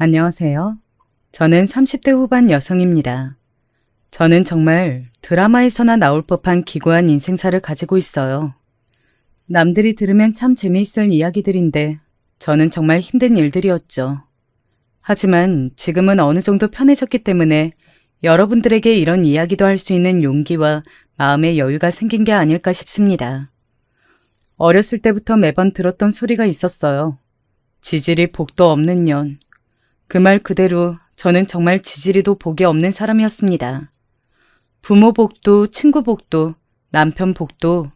안녕하세요. 저는 30대 후반 여성입니다. 저는 정말 드라마에서나 나올 법한 기구한 인생사를 가지고 있어요. 남들이 들으면 참 재미있을 이야기들인데 저는 정말 힘든 일들이었죠. 하지만 지금은 어느 정도 편해졌기 때문에 여러분들에게 이런 이야기도 할 수 있는 용기와 마음의 여유가 생긴 게 아닐까 싶습니다. 어렸을 때부터 매번 들었던 소리가 있었어요. 지질이 복도 없는 년. 그 말 그대로 저는 정말 지지리도 복이 없는 사람이었습니다. 부모 복도, 친구 복도, 남편 복도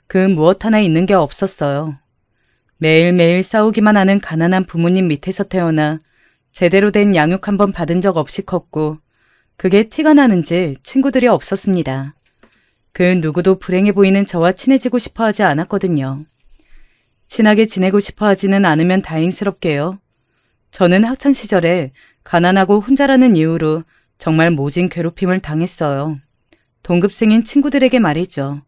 그 무엇 하나 있는 게 없었어요. 매일매일 싸우기만 하는 가난한 부모님 밑에서 태어나 제대로 된 양육 한 번 받은 적 없이 컸고 그게 티가 나는지 친구들이 없었습니다. 그 누구도 불행해 보이는 저와 친해지고 싶어 하지 않았거든요. 친하게 지내고 싶어 하지는 않으면 다행스럽게요. 저는 학창시절에 가난하고 혼자라는 이유로 정말 모진 괴롭힘을 당했어요. 동급생인 친구들에게 말이죠.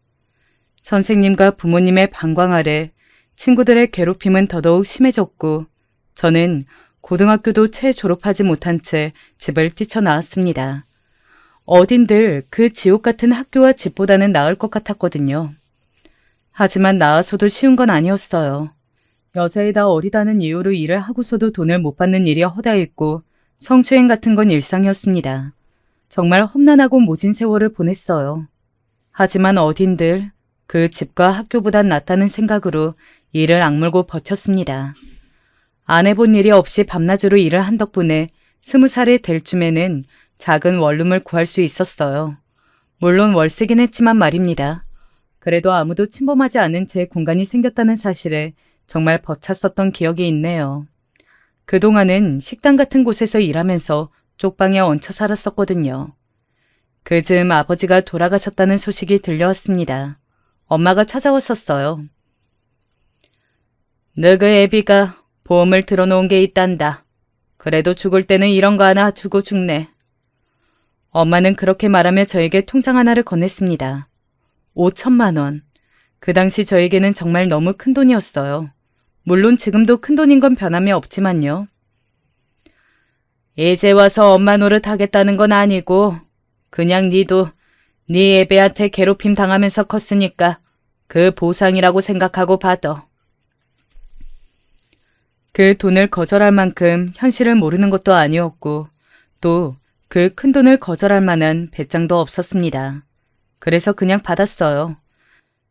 선생님과 부모님의 방광 아래 친구들의 괴롭힘은 더더욱 심해졌고 저는 고등학교도 채 졸업하지 못한 채 집을 뛰쳐나왔습니다. 어딘들 그 지옥 같은 학교와 집보다는 나을 것 같았거든요. 하지만 나와서도 쉬운 건 아니었어요. 여자이다 어리다는 이유로 일을 하고서도 돈을 못 받는 일이 허다했고 성추행 같은 건 일상이었습니다. 정말 험난하고 모진 세월을 보냈어요. 하지만 어딘들 그 집과 학교보단 낫다는 생각으로 일을 악물고 버텼습니다. 안 해본 일이 없이 밤낮으로 일을 한 덕분에 20살이 될 쯤에는 작은 원룸을 구할 수 있었어요. 물론 월세긴 했지만 말입니다. 그래도 아무도 침범하지 않은 제 공간이 생겼다는 사실에 정말 벅찼었던 기억이 있네요. 그동안은 식당 같은 곳에서 일하면서 쪽방에 얹혀 살았었거든요. 그즈음 아버지가 돌아가셨다는 소식이 들려왔습니다. 엄마가 찾아왔었어요. 너그 애비가 보험을 들어놓은 게 있단다. 그래도 죽을 때는 이런 거 하나 주고 죽네. 엄마는 그렇게 말하며 저에게 통장 하나를 건넸습니다. 5천만 원. 그 당시 저에게는 정말 너무 큰 돈이었어요. 물론 지금도 큰 돈인 건 변함이 없지만요. 이제 와서 엄마 노릇 하겠다는 건 아니고 그냥 니도 니 애배한테 괴롭힘 당하면서 컸으니까 그 보상이라고 생각하고 받아. 그 돈을 거절할 만큼 현실을 모르는 것도 아니었고 또 그 큰 돈을 거절할 만한 배짱도 없었습니다. 그래서 그냥 받았어요.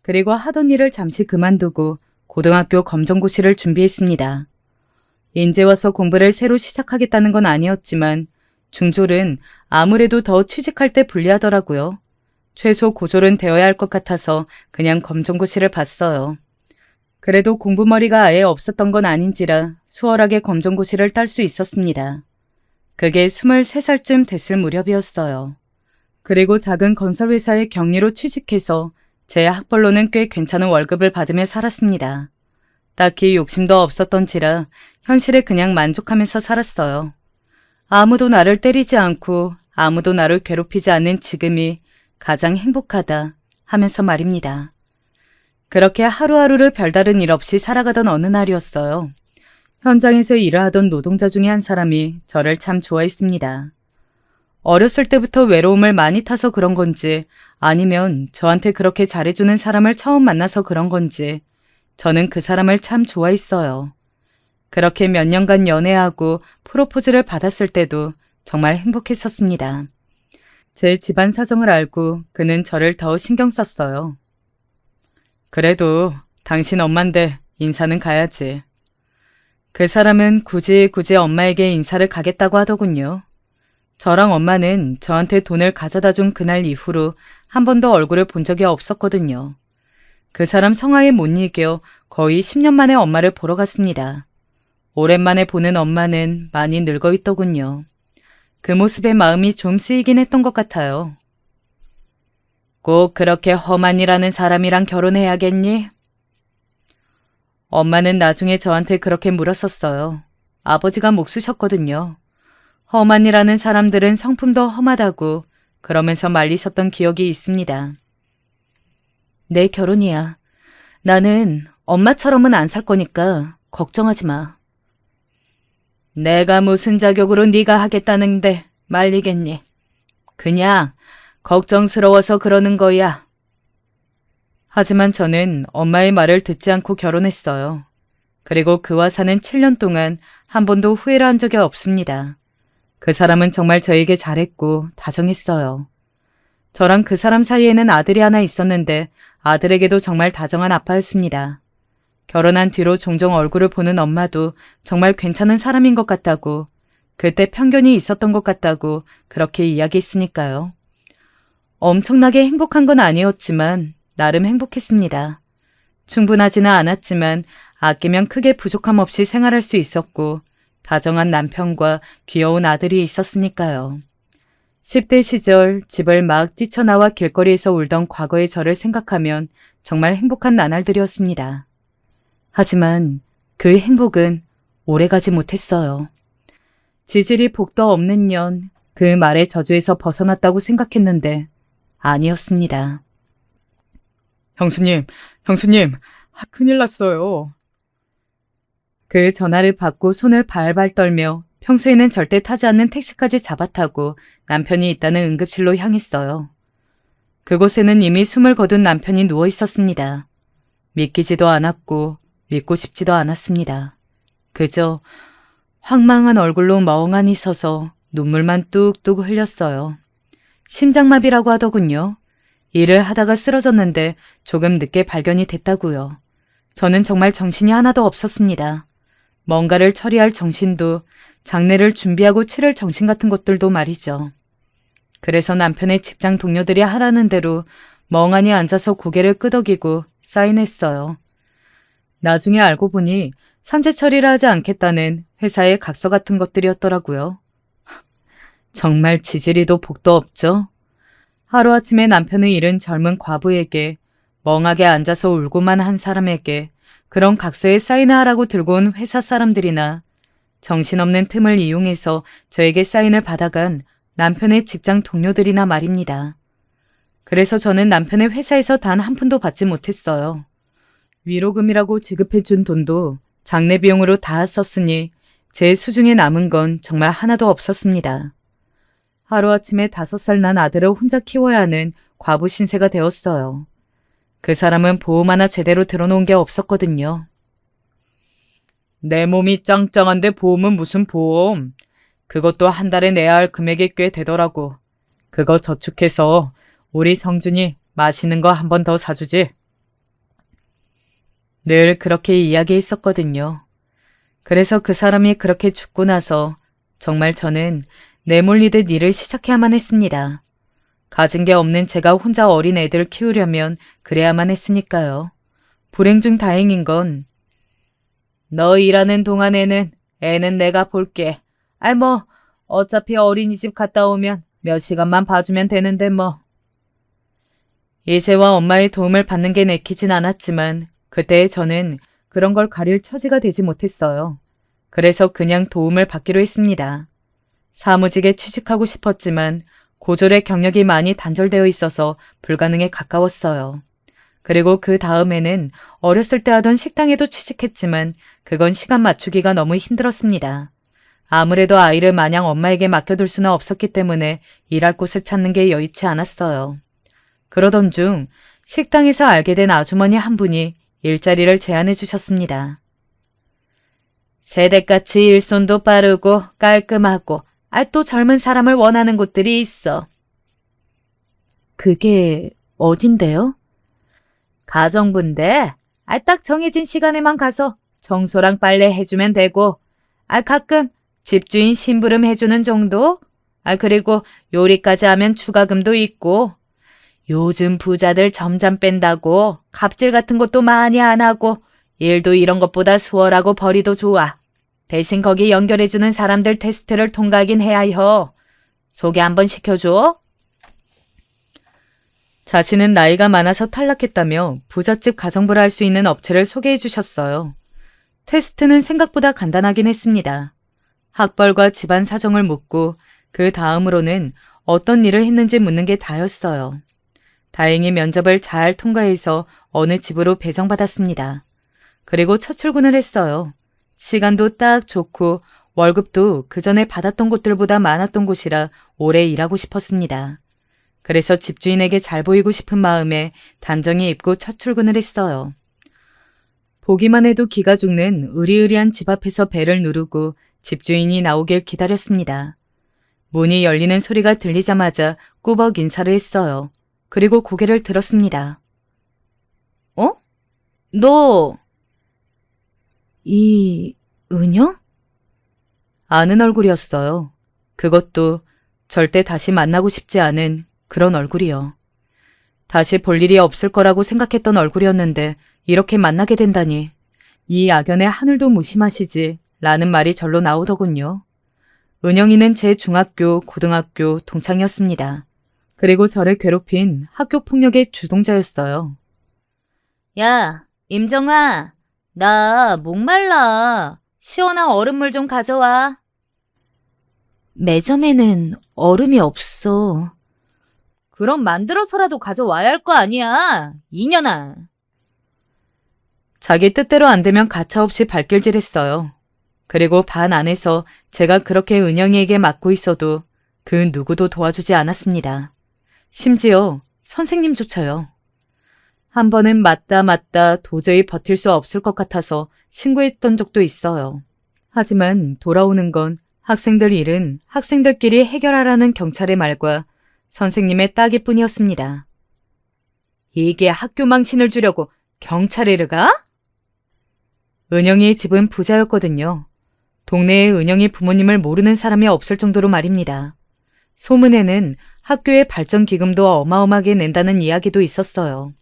그리고 하던 일을 잠시 그만두고 고등학교 검정고시를 준비했습니다. 인제 와서 공부를 새로 시작하겠다는 건 아니었지만 중졸은 아무래도 더 취직할 때 불리하더라고요. 최소 고졸은 되어야 할 것 같아서 그냥 검정고시를 봤어요. 그래도 공부머리가 아예 없었던 건 아닌지라 수월하게 검정고시를 딸 수 있었습니다. 그게 23살쯤 됐을 무렵이었어요. 그리고 작은 건설회사의 경리로 취직해서 제 학벌로는 꽤 괜찮은 월급을 받으며 살았습니다. 딱히 욕심도 없었던지라 현실에 그냥 만족하면서 살았어요. 아무도 나를 때리지 않고 아무도 나를 괴롭히지 않는 지금이 가장 행복하다 하면서 말입니다. 그렇게 하루하루를 별다른 일 없이 살아가던 어느 날이었어요. 현장에서 일을 하던 노동자 중에 한 사람이 저를 참 좋아했습니다. 어렸을 때부터 외로움을 많이 타서 그런 건지 아니면 저한테 그렇게 잘해주는 사람을 처음 만나서 그런 건지 저는 그 사람을 참 좋아했어요. 그렇게 몇 년간 연애하고 프로포즈를 받았을 때도 정말 행복했었습니다. 제 집안 사정을 알고 그는 저를 더 신경 썼어요. 그래도 당신 엄만데 인사는 가야지. 그 사람은 굳이 엄마에게 인사를 가겠다고 하더군요. 저랑 엄마는 저한테 돈을 가져다 준 그날 이후로 한 번도 얼굴을 본 적이 없었거든요. 그 사람 성화에 못 이겨 거의 10년 만에 엄마를 보러 갔습니다. 오랜만에 보는 엄마는 많이 늙어 있더군요. 그 모습에 마음이 좀 쓰이긴 했던 것 같아요. 꼭 그렇게 험한이라는 사람이랑 결혼해야겠니? 엄마는 나중에 저한테 그렇게 물었었어요. 아버지가 목 쑤셨거든요. 험한이라는 사람들은 성품도 험하다고 그러면서 말리셨던 기억이 있습니다. 내 결혼이야. 나는 엄마처럼은 안 살 거니까 걱정하지 마. 내가 무슨 자격으로 네가 하겠다는데 말리겠니? 그냥 걱정스러워서 그러는 거야. 하지만 저는 엄마의 말을 듣지 않고 결혼했어요. 그리고 그와 사는 7년 동안 한 번도 후회를 한 적이 없습니다. 그 사람은 정말 저에게 잘했고 다정했어요. 저랑 그 사람 사이에는 아들이 하나 있었는데 아들에게도 정말 다정한 아빠였습니다. 결혼한 뒤로 종종 얼굴을 보는 엄마도 정말 괜찮은 사람인 것 같다고, 그때 편견이 있었던 것 같다고 그렇게 이야기했으니까요. 엄청나게 행복한 건 아니었지만 나름 행복했습니다. 충분하지는 않았지만 아끼면 크게 부족함 없이 생활할 수 있었고 다정한 남편과 귀여운 아들이 있었으니까요. 10대 시절 집을 막 뛰쳐나와 길거리에서 울던 과거의 저를 생각하면 정말 행복한 나날들이었습니다. 하지만 그 행복은 오래가지 못했어요. 지질이 복도 없는 년, 그 말의 저주에서 벗어났다고 생각했는데 아니었습니다. 형수님, 큰일 났어요. 그 전화를 받고 손을 발발 떨며 평소에는 절대 타지 않는 택시까지 잡아타고 남편이 있다는 응급실로 향했어요. 그곳에는 이미 숨을 거둔 남편이 누워 있었습니다. 믿기지도 않았고 믿고 싶지도 않았습니다. 그저 황망한 얼굴로 멍하니 서서 눈물만 뚝뚝 흘렸어요. 심장마비라고 하더군요. 일을 하다가 쓰러졌는데 조금 늦게 발견이 됐다고요. 저는 정말 정신이 하나도 없었습니다. 뭔가를 처리할 정신도, 장례를 준비하고 치를 정신 같은 것들도 말이죠. 그래서 남편의 직장 동료들이 하라는 대로 멍하니 앉아서 고개를 끄덕이고 사인했어요. 나중에 알고 보니 산재 처리를 하지 않겠다는 회사의 각서 같은 것들이었더라고요. 정말 지지리도 복도 없죠. 하루아침에 남편을 잃은 젊은 과부에게, 멍하게 앉아서 울고만 한 사람에게 그런 각서에 사인을 하라고 들고 온 회사 사람들이나 정신없는 틈을 이용해서 저에게 사인을 받아간 남편의 직장 동료들이나 말입니다. 그래서 저는 남편의 회사에서 단 한 푼도 받지 못했어요. 위로금이라고 지급해준 돈도 장례 비용으로 다 썼으니 제 수중에 남은 건 정말 하나도 없었습니다. 하루아침에 5살 난 아들을 혼자 키워야 하는 과부 신세가 되었어요. 그 사람은 보험 하나 제대로 들어놓은 게 없었거든요. 내 몸이 짱짱한데 보험은 무슨 보험? 그것도 한 달에 내야 할 금액이 꽤 되더라고. 그거 저축해서 우리 성준이 맛있는 거 한 번 더 사주지. 늘 그렇게 이야기했었거든요. 그래서 그 사람이 그렇게 죽고 나서 정말 저는 내몰리듯 일을 시작해야만 했습니다. 가진 게 없는 제가 혼자 어린 애들 키우려면 그래야만 했으니까요. 불행 중 다행인 건 너 일하는 동안에는 애는 내가 볼게. 어차피 어린이집 갔다 오면 몇 시간만 봐주면 되는데 뭐. 이제와 엄마의 도움을 받는 게 내키진 않았지만 그때의 저는 그런 걸 가릴 처지가 되지 못했어요. 그래서 그냥 도움을 받기로 했습니다. 사무직에 취직하고 싶었지만 고졸의 경력이 많이 단절되어 있어서 불가능에 가까웠어요. 그리고 그 다음에는 어렸을 때 하던 식당에도 취직했지만 그건 시간 맞추기가 너무 힘들었습니다. 아무래도 아이를 마냥 엄마에게 맡겨둘 수는 없었기 때문에 일할 곳을 찾는 게 여의치 않았어요. 그러던 중 식당에서 알게 된 아주머니 한 분이 일자리를 제안해 주셨습니다. 새댁같이 일손도 빠르고 깔끔하고 또 젊은 사람을 원하는 곳들이 있어. 그게 어딘데요? 가정부인데 딱 정해진 시간에만 가서 청소랑 빨래 해주면 되고 가끔 집주인 심부름 해주는 정도? 그리고 요리까지 하면 추가금도 있고 요즘 부자들 점점 뺀다고 갑질 같은 것도 많이 안 하고 일도 이런 것보다 수월하고 벌이도 좋아. 대신 거기 연결해주는 사람들 테스트를 통과하긴 해야 해. 소개 한번 시켜줘. 자신은 나이가 많아서 탈락했다며 부잣집 가정부를 할 수 있는 업체를 소개해 주셨어요. 테스트는 생각보다 간단하긴 했습니다. 학벌과 집안 사정을 묻고 그 다음으로는 어떤 일을 했는지 묻는 게 다였어요. 다행히 면접을 잘 통과해서 어느 집으로 배정받았습니다. 그리고 첫 출근을 했어요. 시간도 딱 좋고 월급도 그 전에 받았던 곳들보다 많았던 곳이라 오래 일하고 싶었습니다. 그래서 집주인에게 잘 보이고 싶은 마음에 단정히 입고 첫 출근을 했어요. 보기만 해도 기가 죽는 으리으리한 집 앞에서 벨을 누르고 집주인이 나오길 기다렸습니다. 문이 열리는 소리가 들리자마자 꾸벅 인사를 했어요. 그리고 고개를 들었습니다. 어? 너... 은영? 아는 얼굴이었어요. 그것도 절대 다시 만나고 싶지 않은 그런 얼굴이요. 다시 볼 일이 없을 거라고 생각했던 얼굴이었는데 이렇게 만나게 된다니. 이 악연에 하늘도 무심하시지 라는 말이 절로 나오더군요. 은영이는 제 중학교, 고등학교 동창이었습니다. 그리고 저를 괴롭힌 학교 폭력의 주동자였어요. 야, 임정아, 나 목말라. 시원한 얼음물 좀 가져와. 매점에는 얼음이 없어. 그럼 만들어서라도 가져와야 할 거 아니야, 이년아. 자기 뜻대로 안 되면 가차없이 발길질했어요. 그리고 반 안에서 제가 그렇게 은영이에게 맞고 있어도 그 누구도 도와주지 않았습니다. 심지어 선생님조차요. 한 번은 맞다 도저히 버틸 수 없을 것 같아서 신고했던 적도 있어요. 하지만 돌아오는 건 학생들 일은 학생들끼리 해결하라는 경찰의 말과 선생님의 따기뿐이었습니다. 이게 학교 망신을 주려고 경찰에를 가? 은영이의 집은 부자였거든요. 동네에 은영이 부모님을 모르는 사람이 없을 정도로 말입니다. 소문에는 학교의 발전기금도 어마어마하게 낸다는 이야기도 있었어요.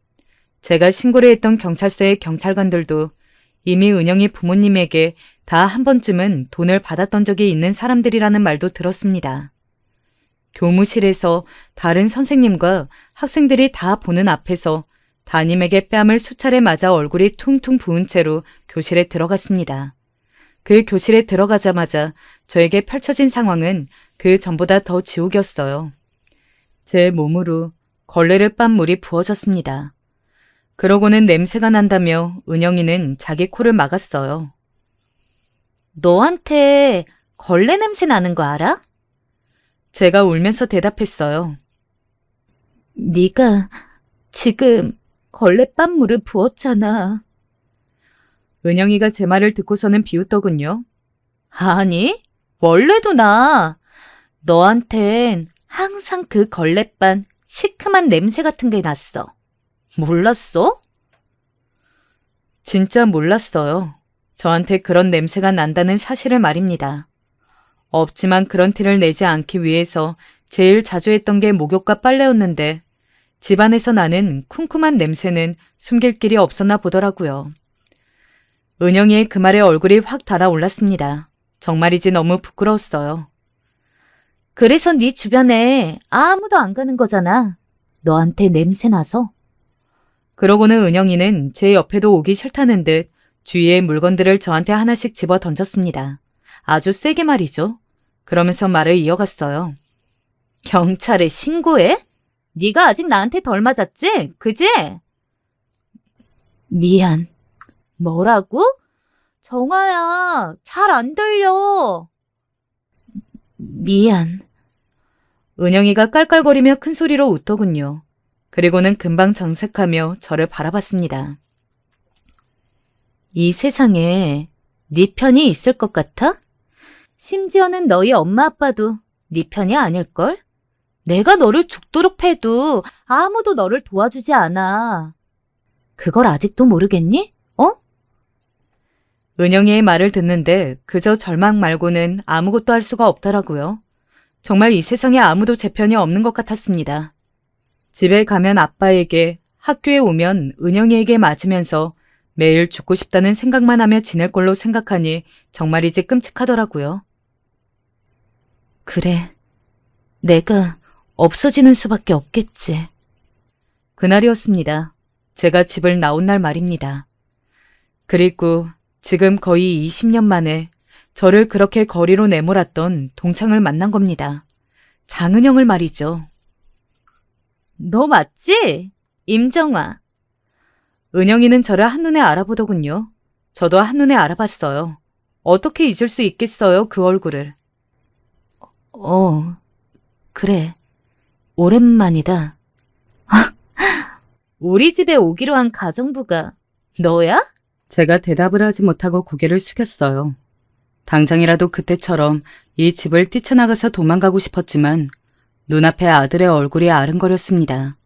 제가 신고를 했던 경찰서의 경찰관들도 이미 은영이 부모님에게 다 한 번쯤은 돈을 받았던 적이 있는 사람들이라는 말도 들었습니다. 교무실에서 다른 선생님과 학생들이 다 보는 앞에서 담임에게 뺨을 수차례 맞아 얼굴이 퉁퉁 부은 채로 교실에 들어갔습니다. 그 교실에 들어가자마자 저에게 펼쳐진 상황은 그 전보다 더 지옥이었어요. 제 몸으로 걸레를 빤 물이 부어졌습니다. 그러고는 냄새가 난다며 은영이는 자기 코를 막았어요. 너한테 걸레 냄새 나는 거 알아? 제가 울면서 대답했어요. 네가 지금 걸레 빤 물을 부었잖아. 은영이가 제 말을 듣고서는 비웃더군요. 아니, 원래도 나. 너한텐 항상 그 걸레빤 시큼한 냄새 같은 게 났어. 몰랐어? 진짜 몰랐어요. 저한테 그런 냄새가 난다는 사실을 말입니다. 없지만 그런 티를 내지 않기 위해서 제일 자주 했던 게 목욕과 빨래였는데 집안에서 나는 쿰쿰한 냄새는 숨길 길이 없었나 보더라고요. 은영이의 그 말에 얼굴이 확 달아올랐습니다. 정말이지 너무 부끄러웠어요. 그래서 네 주변에 아무도 안 가는 거잖아. 너한테 냄새 나서. 그러고는 은영이는 제 옆에도 오기 싫다는 듯 주위의 물건들을 저한테 하나씩 집어 던졌습니다. 아주 세게 말이죠. 그러면서 말을 이어갔어요. 경찰에 신고해? 네가 아직 나한테 덜 맞았지? 그지? 미안. 뭐라고? 정아야, 잘 안 들려. 미안. 은영이가 깔깔거리며 큰 소리로 웃더군요. 그리고는 금방 정색하며 저를 바라봤습니다. 이 세상에 네 편이 있을 것 같아? 심지어는 너희 엄마 아빠도 네 편이 아닐걸? 내가 너를 죽도록 패도 아무도 너를 도와주지 않아. 그걸 아직도 모르겠니? 어? 은영이의 말을 듣는데 그저 절망 말고는 아무것도 할 수가 없더라고요. 정말 이 세상에 아무도 제 편이 없는 것 같았습니다. 집에 가면 아빠에게, 학교에 오면 은영이에게 맞으면서 매일 죽고 싶다는 생각만 하며 지낼 걸로 생각하니 정말이지 끔찍하더라고요. 그래, 내가 없어지는 수밖에 없겠지. 그날이었습니다. 제가 집을 나온 날 말입니다. 그리고 지금 거의 20년 만에 저를 그렇게 거리로 내몰았던 동창을 만난 겁니다. 장은영을 말이죠. 너 맞지? 임정화. 은영이는 저를 한눈에 알아보더군요. 저도 한눈에 알아봤어요. 어떻게 잊을 수 있겠어요, 그 얼굴을. 그래. 오랜만이다. 우리 집에 오기로 한 가정부가 너야? 제가 대답을 하지 못하고 고개를 숙였어요. 당장이라도 그때처럼 이 집을 뛰쳐나가서 도망가고 싶었지만 눈앞에 아들의 얼굴이 아른거렸습니다.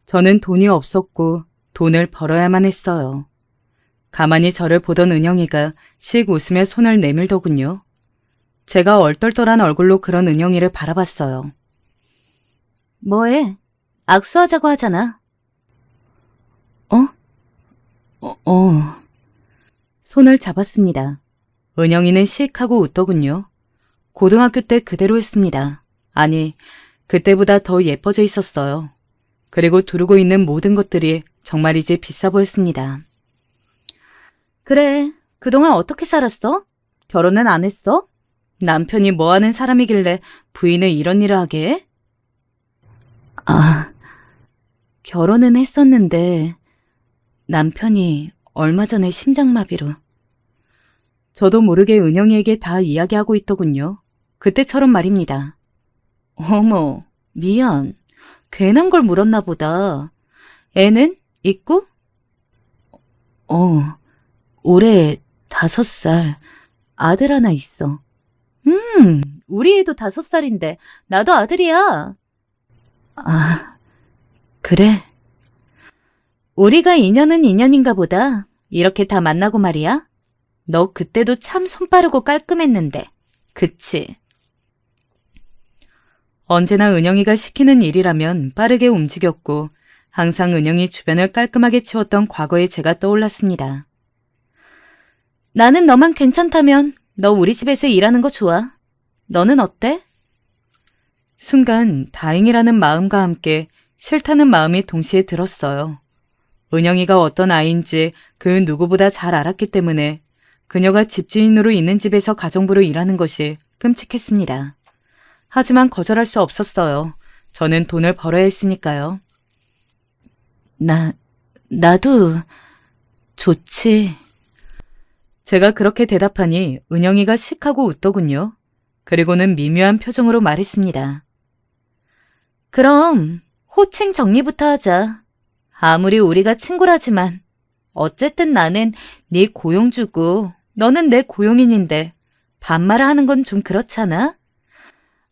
저는 돈이 없었고 돈을 벌어야만 했어요. 가만히 저를 보던 은영이가 씩 웃으며 손을 내밀더군요. 제가 얼떨떨한 얼굴로 그런 은영이를 바라봤어요. 뭐해? 악수하자고 하잖아. 손을 잡았습니다. 은영이는 씩 하고 웃더군요. 고등학교 때 그대로였습니다. 아니, 그때보다 더 예뻐져 있었어요. 그리고 두르고 있는 모든 것들이 정말이지 비싸 보였습니다. 그래, 그동안 어떻게 살았어? 결혼은 안 했어? 남편이 뭐 하는 사람이길래 부인을 이런 일을 하게 해? 결혼은 했었는데 남편이 얼마 전에 심장마비로. 저도 모르게 은영이에게 다 이야기하고 있더군요. 그때처럼 말입니다. 어머, 미안. 괜한 걸 물었나 보다. 애는 있고? 올해 5살. 아들 하나 있어. 우리 애도 5살인데 나도 아들이야. 그래. 우리가 인연은 인연인가 보다. 이렇게 다 만나고 말이야. 너 그때도 참 손 빠르고 깔끔했는데. 그치? 언제나 은영이가 시키는 일이라면 빠르게 움직였고 항상 은영이 주변을 깔끔하게 치웠던 과거의 제가 떠올랐습니다. 나는 너만 괜찮다면 너 우리 집에서 일하는 거 좋아. 너는 어때? 순간 다행이라는 마음과 함께 싫다는 마음이 동시에 들었어요. 은영이가 어떤 아이인지 그 누구보다 잘 알았기 때문에 그녀가 집주인으로 있는 집에서 가정부로 일하는 것이 끔찍했습니다. 하지만 거절할 수 없었어요. 저는 돈을 벌어야 했으니까요. 나도 좋지. 제가 그렇게 대답하니 은영이가 씩하고 웃더군요. 그리고는 미묘한 표정으로 말했습니다. 그럼 호칭 정리부터 하자. 아무리 우리가 친구라지만 어쨌든 나는 네 고용주고 너는 내 고용인인데 반말을 하는 건 좀 그렇잖아?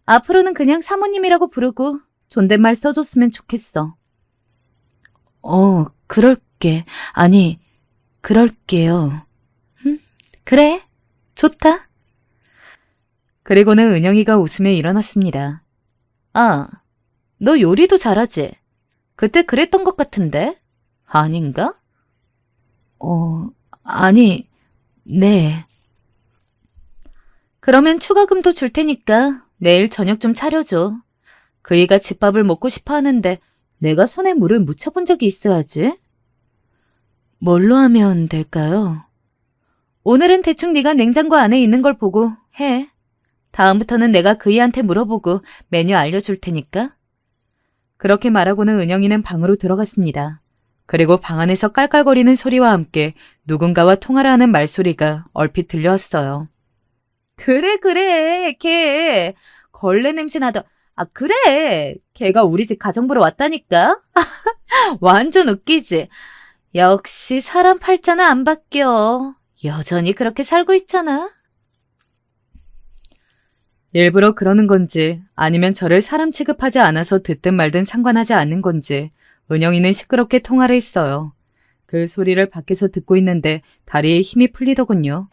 앞으로는 그냥 사모님이라고 부르고 존댓말 써줬으면 좋겠어. 그럴게. 아니, 그럴게요. 그래, 좋다. 그리고는 은영이가 웃으며 일어났습니다. 너 요리도 잘하지? 그때 그랬던 것 같은데? 아닌가? 아니, 네. 그러면 추가금도 줄 테니까 내일 저녁 좀 차려줘. 그이가 집밥을 먹고 싶어 하는데 내가 손에 물을 묻혀본 적이 있어야지. 뭘로 하면 될까요? 오늘은 대충 네가 냉장고 안에 있는 걸 보고 해. 다음부터는 내가 그이한테 물어보고 메뉴 알려줄 테니까. 그렇게 말하고는 은영이는 방으로 들어갔습니다. 그리고 방 안에서 깔깔거리는 소리와 함께 누군가와 통화를 하는 말소리가 얼핏 들려왔어요. 그래, 걔. 걸레 냄새 나더. 그래. 걔가 우리 집 가정부로 왔다니까. 완전 웃기지. 역시 사람 팔자는 안 바뀌어. 여전히 그렇게 살고 있잖아. 일부러 그러는 건지 아니면 저를 사람 취급하지 않아서 듣든 말든 상관하지 않는 건지 은영이는 시끄럽게 통화를 했어요. 그 소리를 밖에서 듣고 있는데 다리에 힘이 풀리더군요.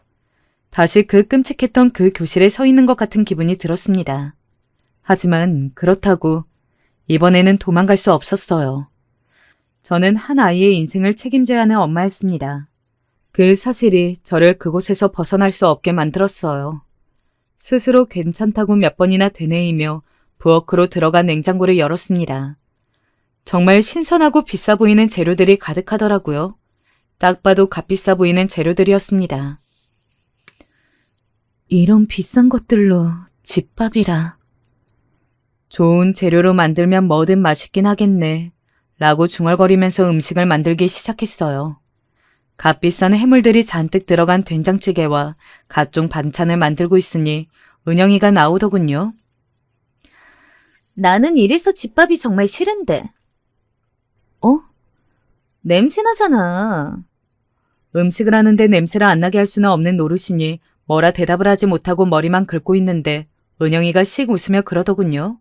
다시 그 끔찍했던 그 교실에 서 있는 것 같은 기분이 들었습니다. 하지만 그렇다고 이번에는 도망갈 수 없었어요. 저는 한 아이의 인생을 책임져야 하는 엄마였습니다. 그 사실이 저를 그곳에서 벗어날 수 없게 만들었어요. 스스로 괜찮다고 몇 번이나 되뇌이며 부엌으로 들어간 냉장고를 열었습니다. 정말 신선하고 비싸 보이는 재료들이 가득하더라고요. 딱 봐도 값비싸 보이는 재료들이었습니다. 이런 비싼 것들로 집밥이라. 좋은 재료로 만들면 뭐든 맛있긴 하겠네. 라고 중얼거리면서 음식을 만들기 시작했어요. 값비싼 해물들이 잔뜩 들어간 된장찌개와 각종 반찬을 만들고 있으니 은영이가 나오더군요. 나는 이래서 집밥이 정말 싫은데. 어? 냄새 나잖아. 음식을 하는데 냄새를 안 나게 할 수는 없는 노릇이니 뭐라 대답을 하지 못하고 머리만 긁고 있는데 은영이가 씩 웃으며 그러더군요.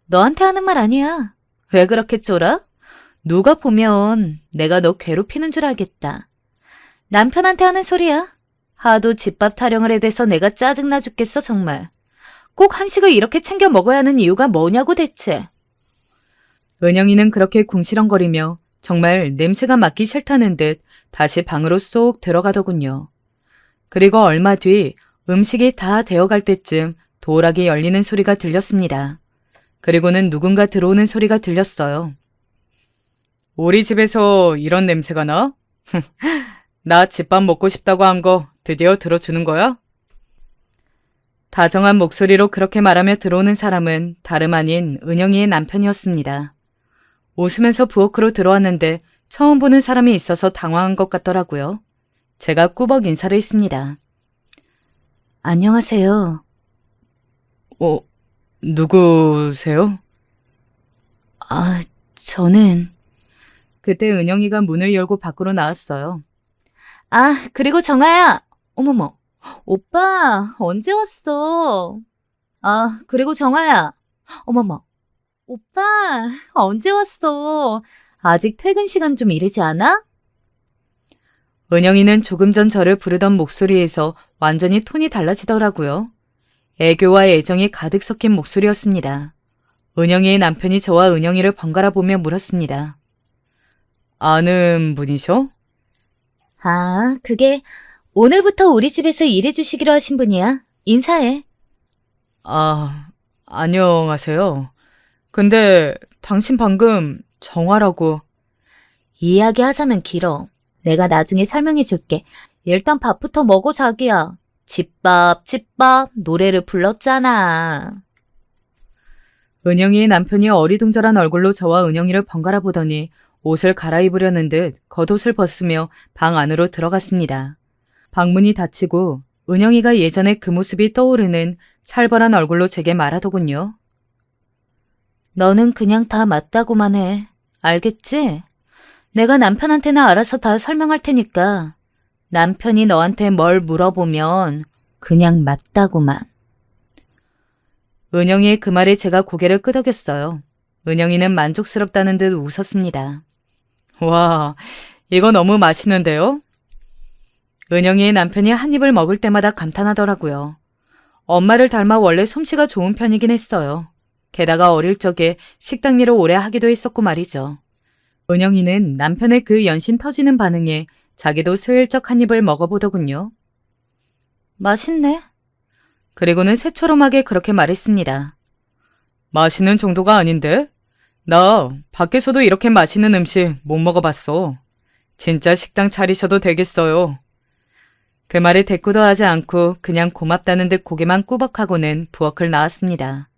너한테 하는 말 아니야. 왜 그렇게 쫄아? 누가 보면 내가 너 괴롭히는 줄 알겠다. 남편한테 하는 소리야. 하도 집밥 타령을 해대서 내가 짜증나 죽겠어 정말. 꼭 한식을 이렇게 챙겨 먹어야 하는 이유가 뭐냐고 대체. 은영이는 그렇게 궁시렁거리며 정말 냄새가 맡기 싫다는 듯 다시 방으로 쏙 들어가더군요. 그리고 얼마 뒤 음식이 다 되어갈 때쯤 도어락이 열리는 소리가 들렸습니다. 그리고는 누군가 들어오는 소리가 들렸어요. 우리 집에서 이런 냄새가 나? 나 집밥 먹고 싶다고 한 거 드디어 들어주는 거야? 다정한 목소리로 그렇게 말하며 들어오는 사람은 다름 아닌 은영이의 남편이었습니다. 웃으면서 부엌으로 들어왔는데 처음 보는 사람이 있어서 당황한 것 같더라고요. 제가 꾸벅 인사를 했습니다. 안녕하세요. 누구세요? 저는. 그때 은영이가 문을 열고 밖으로 나왔어요. 그리고 정아야. 어머머. 오빠, 언제 왔어? 그리고 정아야. 어머머. 오빠, 언제 왔어? 아직 퇴근 시간 좀 이르지 않아? 은영이는 조금 전 저를 부르던 목소리에서 완전히 톤이 달라지더라고요. 애교와 애정이 가득 섞인 목소리였습니다. 은영이의 남편이 저와 은영이를 번갈아 보며 물었습니다. 아는 분이셔? 그게 오늘부터 우리 집에서 일해주시기로 하신 분이야. 인사해. 안녕하세요. 근데 당신 방금 정화라고. 이야기하자면 길어. 내가 나중에 설명해 줄게. 일단 밥부터 먹어, 자기야. 집밥, 집밥, 노래를 불렀잖아. 은영이의 남편이 어리둥절한 얼굴로 저와 은영이를 번갈아 보더니 옷을 갈아입으려는 듯 겉옷을 벗으며 방 안으로 들어갔습니다. 방문이 닫히고 은영이가 예전에 그 모습이 떠오르는 살벌한 얼굴로 제게 말하더군요. 너는 그냥 다 맞다고만 해. 알겠지? 내가 남편한테는 알아서 다 설명할 테니까 남편이 너한테 뭘 물어보면 그냥 맞다고만. 은영이의 그 말에 제가 고개를 끄덕였어요. 은영이는 만족스럽다는 듯 웃었습니다. 와, 이거 너무 맛있는데요? 은영이의 남편이 한 입을 먹을 때마다 감탄하더라고요. 엄마를 닮아 원래 솜씨가 좋은 편이긴 했어요. 게다가 어릴 적에 식당 일을 오래 하기도 했었고 말이죠. 은영이는 남편의 그 연신 터지는 반응에 자기도 슬쩍 한 입을 먹어보더군요. 맛있네. 그리고는 새초롬하게 그렇게 말했습니다. 맛있는 정도가 아닌데? 나 밖에서도 이렇게 맛있는 음식 못 먹어봤어. 진짜 식당 차리셔도 되겠어요. 그 말에 대꾸도 하지 않고 그냥 고맙다는 듯 고개만 꾸벅하고는 부엌을 나왔습니다.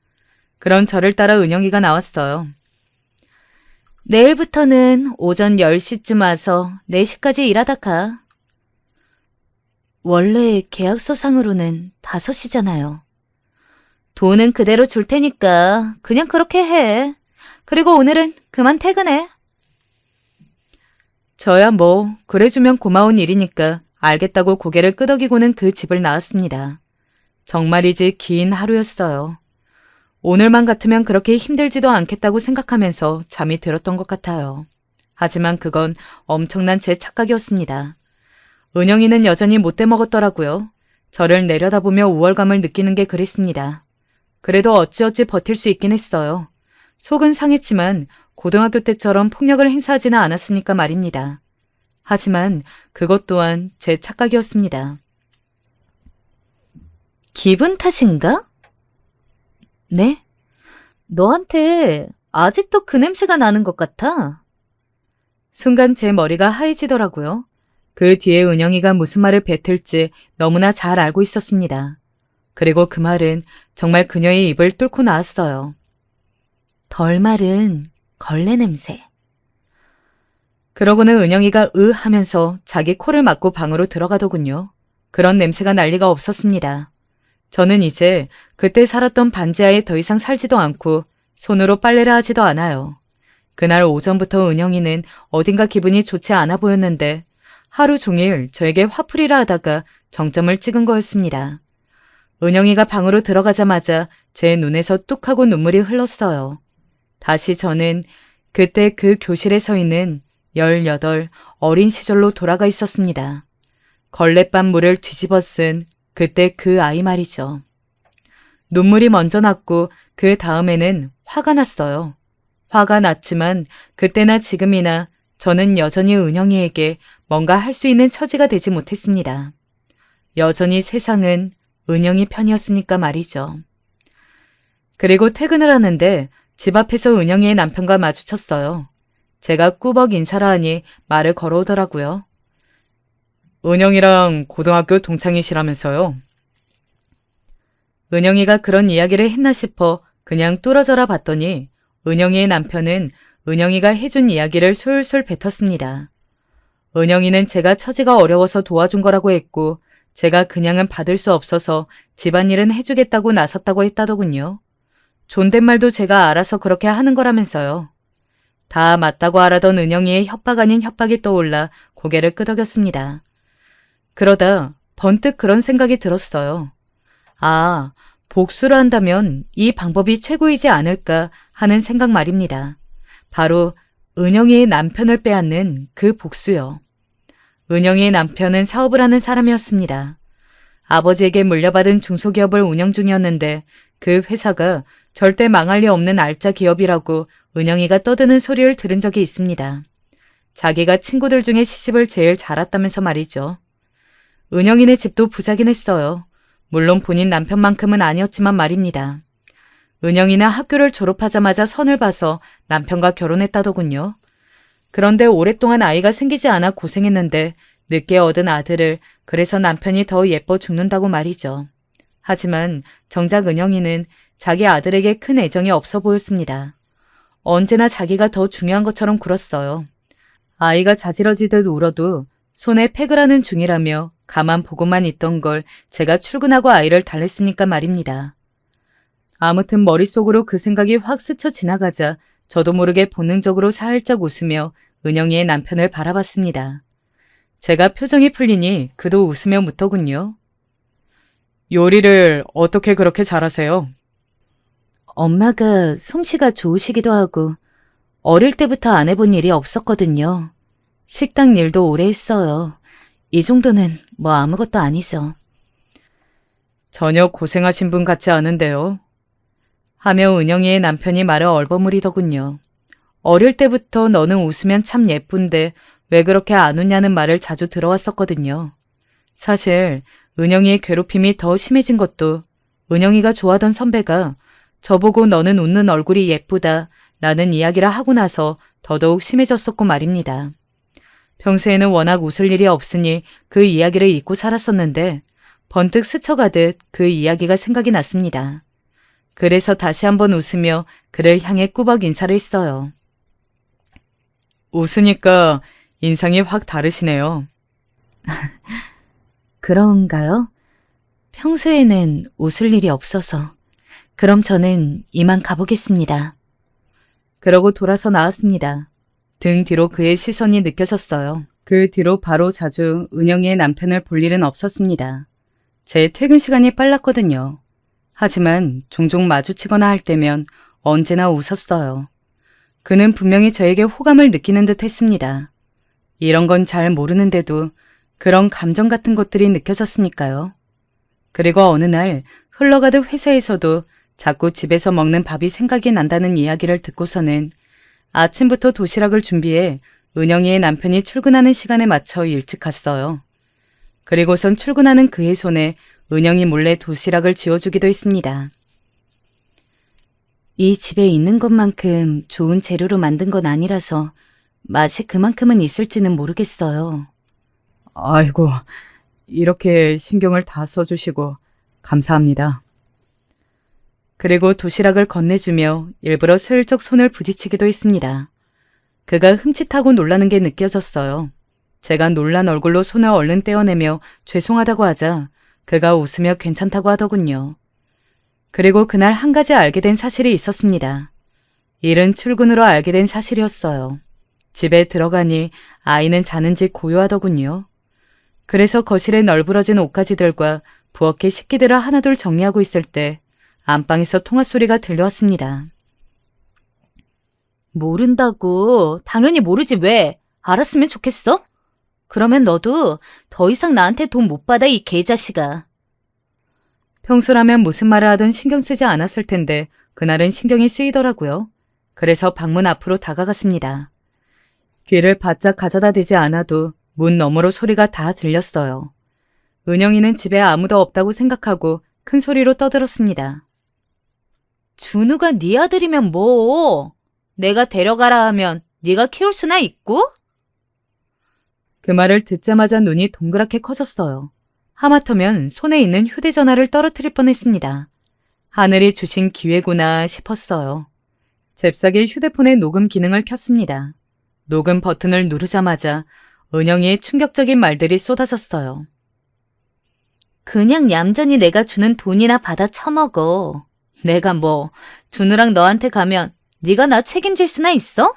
그런 저를 따라 은영이가 나왔어요. 내일부터는 오전 10시쯤 와서 4시까지 일하다 가. 원래 계약서상으로는 5시잖아요. 돈은 그대로 줄 테니까 그냥 그렇게 해. 그리고 오늘은 그만 퇴근해. 저야 뭐 그래주면 고마운 일이니까 알겠다고 고개를 끄덕이고는 그 집을 나왔습니다. 정말이지 긴 하루였어요. 오늘만 같으면 그렇게 힘들지도 않겠다고 생각하면서 잠이 들었던 것 같아요. 하지만 그건 엄청난 제 착각이었습니다. 은영이는 여전히 못돼 먹었더라고요. 저를 내려다보며 우월감을 느끼는 게 그랬습니다. 그래도 어찌어찌 버틸 수 있긴 했어요. 속은 상했지만 고등학교 때처럼 폭력을 행사하지는 않았으니까 말입니다. 하지만 그것 또한 제 착각이었습니다. 기분 탓인가? 네? 너한테 아직도 그 냄새가 나는 것 같아. 순간 제 머리가 하얘지더라고요. 그 뒤에 은영이가 무슨 말을 뱉을지 너무나 잘 알고 있었습니다. 그리고 그 말은 정말 그녀의 입을 뚫고 나왔어요. 덜 마른 걸레 냄새. 그러고는 은영이가 하면서 자기 코를 막고 방으로 들어가더군요. 그런 냄새가 날 리가 없었습니다. 저는 이제 그때 살았던 반지하에 더 이상 살지도 않고 손으로 빨래를 하지도 않아요. 그날 오전부터 은영이는 어딘가 기분이 좋지 않아 보였는데 하루 종일 저에게 화풀이를 하다가 정점을 찍은 거였습니다. 은영이가 방으로 들어가자마자 제 눈에서 뚝 하고 눈물이 흘렀어요. 다시 저는 그때 그 교실에 서 있는 18 어린 시절로 돌아가 있었습니다. 걸레밥 물을 뒤집어 쓴 그때 그 아이 말이죠. 눈물이 먼저 났고 그 다음에는 화가 났어요. 화가 났지만 그때나 지금이나 저는 여전히 은영이에게 뭔가 할 수 있는 처지가 되지 못했습니다. 여전히 세상은 은영이 편이었으니까 말이죠. 그리고 퇴근을 하는데 집 앞에서 은영이의 남편과 마주쳤어요. 제가 꾸벅 인사를 하니 말을 걸어오더라고요. 은영이랑 고등학교 동창이시라면서요? 은영이가 그런 이야기를 했나 싶어 그냥 뚫어져라 봤더니 은영이의 남편은 은영이가 해준 이야기를 솔솔 뱉었습니다. 은영이는 제가 처지가 어려워서 도와준 거라고 했고 제가 그냥은 받을 수 없어서 집안일은 해주겠다고 나섰다고 했다더군요. 존댓말도 제가 알아서 그렇게 하는 거라면서요. 다 맞다고 알아던 은영이의 협박 아닌 협박이 떠올라 고개를 끄덕였습니다. 그러다 번뜩 그런 생각이 들었어요. 아, 복수를 한다면 이 방법이 최고이지 않을까 하는 생각 말입니다. 바로 은영이의 남편을 빼앗는 그 복수요. 은영이의 남편은 사업을 하는 사람이었습니다. 아버지에게 물려받은 중소기업을 운영 중이었는데 그 회사가 절대 망할 리 없는 알짜 기업이라고 은영이가 떠드는 소리를 들은 적이 있습니다. 자기가 친구들 중에 시집을 제일 잘 왔다면서 말이죠. 은영이네 집도 부자긴 했어요. 물론 본인 남편만큼은 아니었지만 말입니다. 은영이는 학교를 졸업하자마자 선을 봐서 남편과 결혼했다더군요. 그런데 오랫동안 아이가 생기지 않아 고생했는데 늦게 얻은 아들을 그래서 남편이 더 예뻐 죽는다고 말이죠. 하지만 정작 은영이는 자기 아들에게 큰 애정이 없어 보였습니다. 언제나 자기가 더 중요한 것처럼 굴었어요. 아이가 자지러지듯 울어도 손에 팩을 하는 중이라며 가만 보고만 있던 걸 제가 출근하고 아이를 달랬으니까 말입니다. 아무튼 머릿속으로 그 생각이 확 스쳐 지나가자 저도 모르게 본능적으로 살짝 웃으며 은영이의 남편을 바라봤습니다. 제가 표정이 풀리니 그도 웃으며 묻더군요. 요리를 어떻게 그렇게 잘하세요? 엄마가 솜씨가 좋으시기도 하고 어릴 때부터 안 해본 일이 없었거든요. 식당 일도 오래 했어요. 이 정도는 뭐 아무것도 아니죠. 전혀 고생하신 분 같지 않은데요. 하며 은영이의 남편이 말을 얼버무리더군요. 어릴 때부터 너는 웃으면 참 예쁜데 왜 그렇게 안 웃냐는 말을 자주 들어왔었거든요. 사실 은영이의 괴롭힘이 더 심해진 것도 은영이가 좋아하던 선배가 저보고 너는 웃는 얼굴이 예쁘다 라는 이야기를 하고 나서 더더욱 심해졌었고 말입니다. 평소에는 워낙 웃을 일이 없으니 그 이야기를 잊고 살았었는데 번뜩 스쳐가듯 그 이야기가 생각이 났습니다. 그래서 다시 한번 웃으며 그를 향해 꾸벅 인사를 했어요. 웃으니까 인상이 확 다르시네요. 그런가요? 평소에는 웃을 일이 없어서. 그럼 저는 이만 가보겠습니다. 그러고 돌아서 나왔습니다. 등 뒤로 그의 시선이 느껴졌어요. 그 뒤로 바로 자주 은영이의 남편을 볼 일은 없었습니다. 제 퇴근 시간이 빨랐거든요. 하지만 종종 마주치거나 할 때면 언제나 웃었어요. 그는 분명히 저에게 호감을 느끼는 듯 했습니다. 이런 건 잘 모르는데도 그런 감정 같은 것들이 느껴졌으니까요. 그리고 어느 날 흘러가듯 회사에서도 자꾸 집에서 먹는 밥이 생각이 난다는 이야기를 듣고서는 아침부터 도시락을 준비해 은영이의 남편이 출근하는 시간에 맞춰 일찍 갔어요. 그리고선 출근하는 그의 손에 은영이 몰래 도시락을 지어주기도 했습니다. 이 집에 있는 것만큼 좋은 재료로 만든 건 아니라서 맛이 그만큼은 있을지는 모르겠어요. 아이고, 이렇게 신경을 다 써주시고 감사합니다. 그리고 도시락을 건네주며 일부러 슬쩍 손을 부딪히기도 했습니다. 그가 흠칫하고 놀라는 게 느껴졌어요. 제가 놀란 얼굴로 손을 얼른 떼어내며 죄송하다고 하자 그가 웃으며 괜찮다고 하더군요. 그리고 그날 한 가지 알게 된 사실이 있었습니다. 일은 출근으로 알게 된 사실이었어요. 집에 들어가니 아이는 자는지 고요하더군요. 그래서 거실에 널브러진 옷가지들과 부엌의 식기들을 하나둘 정리하고 있을 때 안방에서 통화 소리가 들려왔습니다. 모른다고. 당연히 모르지 왜. 알았으면 좋겠어? 그러면 너도 더 이상 나한테 돈 못 받아, 이 개자식아. 평소라면 무슨 말을 하든 신경 쓰지 않았을 텐데 그날은 신경이 쓰이더라고요. 그래서 방문 앞으로 다가갔습니다. 귀를 바짝 가져다 대지 않아도 문 너머로 소리가 다 들렸어요. 은영이는 집에 아무도 없다고 생각하고 큰 소리로 떠들었습니다. 준우가 네 아들이면 뭐? 내가 데려가라 하면 네가 키울 수나 있고? 그 말을 듣자마자 눈이 동그랗게 커졌어요. 하마터면 손에 있는 휴대전화를 떨어뜨릴 뻔했습니다. 하늘이 주신 기회구나 싶었어요. 잽싸게 휴대폰의 녹음 기능을 켰습니다. 녹음 버튼을 누르자마자 은영이의 충격적인 말들이 쏟아졌어요. 그냥 얌전히 내가 주는 돈이나 받아 처먹어. 내가 뭐 준우랑 너한테 가면 네가 나 책임질 수나 있어?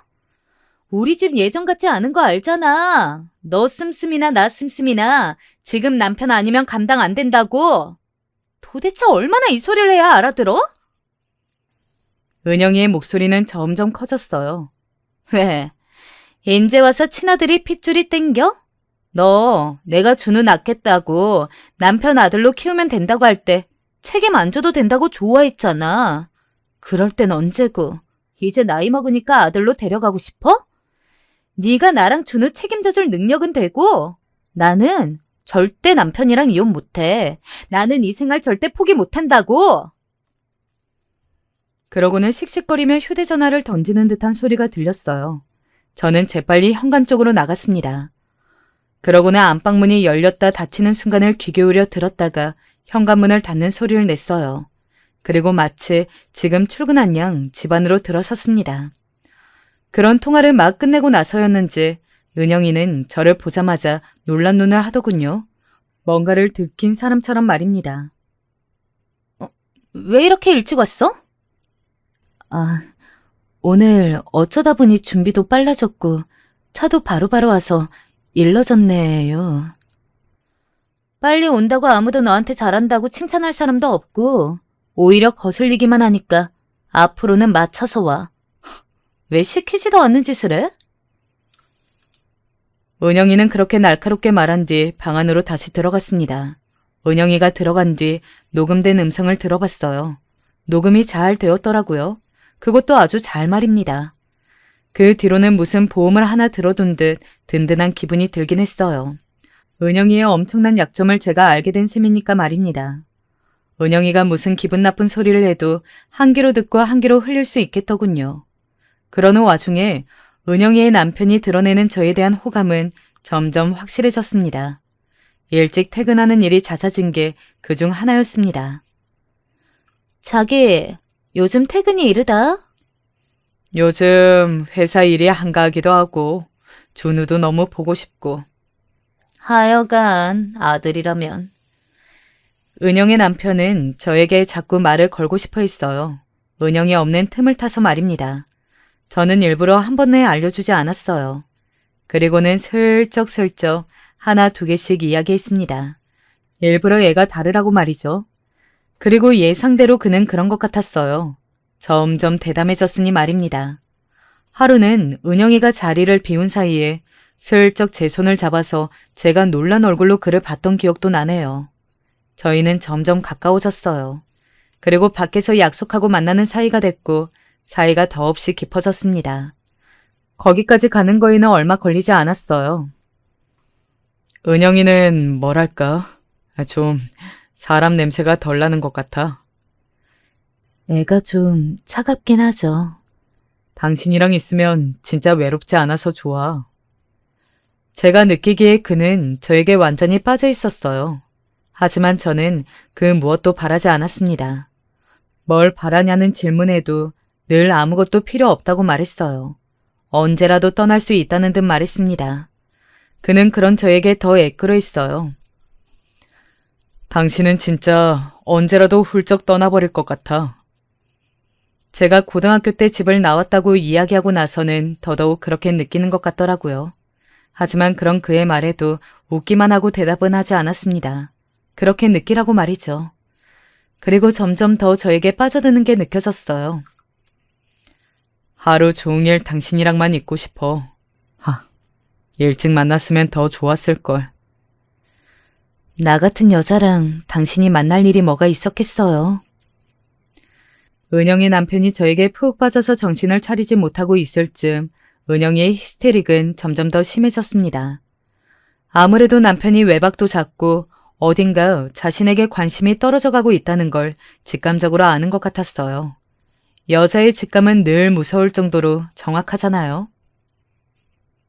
우리 집 예전 같지 않은 거 알잖아. 너 씀씀이나 나 씀씀이나 지금 남편 아니면 감당 안 된다고. 도대체 얼마나 이 소리를 해야 알아들어? 은영이의 목소리는 점점 커졌어요. 왜? 인제 와서 친아들이 핏줄이 땡겨? 너 내가 준우 낳겠다고 남편 아들로 키우면 된다고 할 때 책임 안 져도 된다고 좋아했잖아. 그럴 땐 언제고. 이제 나이 먹으니까 아들로 데려가고 싶어? 네가 나랑 준우 책임져줄 능력은 되고 나는 절대 남편이랑 이혼 못해. 나는 이 생활 절대 포기 못한다고. 그러고는 씩씩거리며 휴대전화를 던지는 듯한 소리가 들렸어요. 저는 재빨리 현관 쪽으로 나갔습니다. 그러고는 안방문이 열렸다 닫히는 순간을 귀 기울여 들었다가 현관문을 닫는 소리를 냈어요. 그리고 마치 지금 출근한 양 집 안으로 들어섰습니다. 그런 통화를 막 끝내고 나서였는지 은영이는 저를 보자마자 놀란 눈을 하더군요. 뭔가를 들킨 사람처럼 말입니다. 왜 이렇게 일찍 왔어? 오늘 어쩌다 보니 준비도 빨라졌고 차도 바로바로 와서 일러졌네요. 빨리 온다고 아무도 너한테 잘한다고 칭찬할 사람도 없고 오히려 거슬리기만 하니까 앞으로는 맞춰서 와. 왜 시키지도 않는 짓을 해? 은영이는 그렇게 날카롭게 말한 뒤 방 안으로 다시 들어갔습니다. 은영이가 들어간 뒤 녹음된 음성을 들어봤어요. 녹음이 잘 되었더라고요. 그것도 아주 잘 말입니다. 그 뒤로는 무슨 보험을 하나 들어둔 듯 든든한 기분이 들긴 했어요. 은영이의 엄청난 약점을 제가 알게 된 셈이니까 말입니다. 은영이가 무슨 기분 나쁜 소리를 해도 한 귀로 듣고 한 귀로 흘릴 수 있겠더군요. 그러는 와중에 은영이의 남편이 드러내는 저에 대한 호감은 점점 확실해졌습니다. 일찍 퇴근하는 일이 잦아진 게 그중 하나였습니다. 자기, 요즘 퇴근이 이르다. 요즘 회사 일이 한가하기도 하고 준우도 너무 보고 싶고. 하여간 아들이라면. 은영의 남편은 저에게 자꾸 말을 걸고 싶어 했어요. 은영이 없는 틈을 타서 말입니다. 저는 일부러 한 번에 알려주지 않았어요. 그리고는 슬쩍슬쩍 하나 두 개씩 이야기했습니다. 일부러 얘가 다르라고 말이죠. 그리고 예상대로 그는 그런 것 같았어요. 점점 대담해졌으니 말입니다. 하루는 은영이가 자리를 비운 사이에 슬쩍 제 손을 잡아서 제가 놀란 얼굴로 그를 봤던 기억도 나네요. 저희는 점점 가까워졌어요. 그리고 밖에서 약속하고 만나는 사이가 됐고 사이가 더없이 깊어졌습니다. 거기까지 가는 거에는 얼마 걸리지 않았어요. 은영이는 뭐랄까 좀 사람 냄새가 덜 나는 것 같아. 애가 좀 차갑긴 하죠. 당신이랑 있으면 진짜 외롭지 않아서 좋아. 제가 느끼기에 그는 저에게 완전히 빠져 있었어요. 하지만 저는 그 무엇도 바라지 않았습니다. 뭘 바라냐는 질문에도 늘 아무것도 필요 없다고 말했어요. 언제라도 떠날 수 있다는 듯 말했습니다. 그는 그런 저에게 더 애끌어했어요. 당신은 진짜 언제라도 훌쩍 떠나버릴 것 같아. 제가 고등학교 때 집을 나왔다고 이야기하고 나서는 더더욱 그렇게 느끼는 것 같더라고요. 하지만 그런 그의 말에도 웃기만 하고 대답은 하지 않았습니다. 그렇게 느끼라고 말이죠. 그리고 점점 더 저에게 빠져드는 게 느껴졌어요. 하루 종일 당신이랑만 있고 싶어. 일찍 만났으면 더 좋았을걸. 나 같은 여자랑 당신이 만날 일이 뭐가 있었겠어요. 은영의 남편이 저에게 푹 빠져서 정신을 차리지 못하고 있을 즈음 은영이의 히스테릭은 점점 더 심해졌습니다. 아무래도 남편이 외박도 잦고 어딘가 자신에게 관심이 떨어져 가고 있다는 걸 직감적으로 아는 것 같았어요. 여자의 직감은 늘 무서울 정도로 정확하잖아요.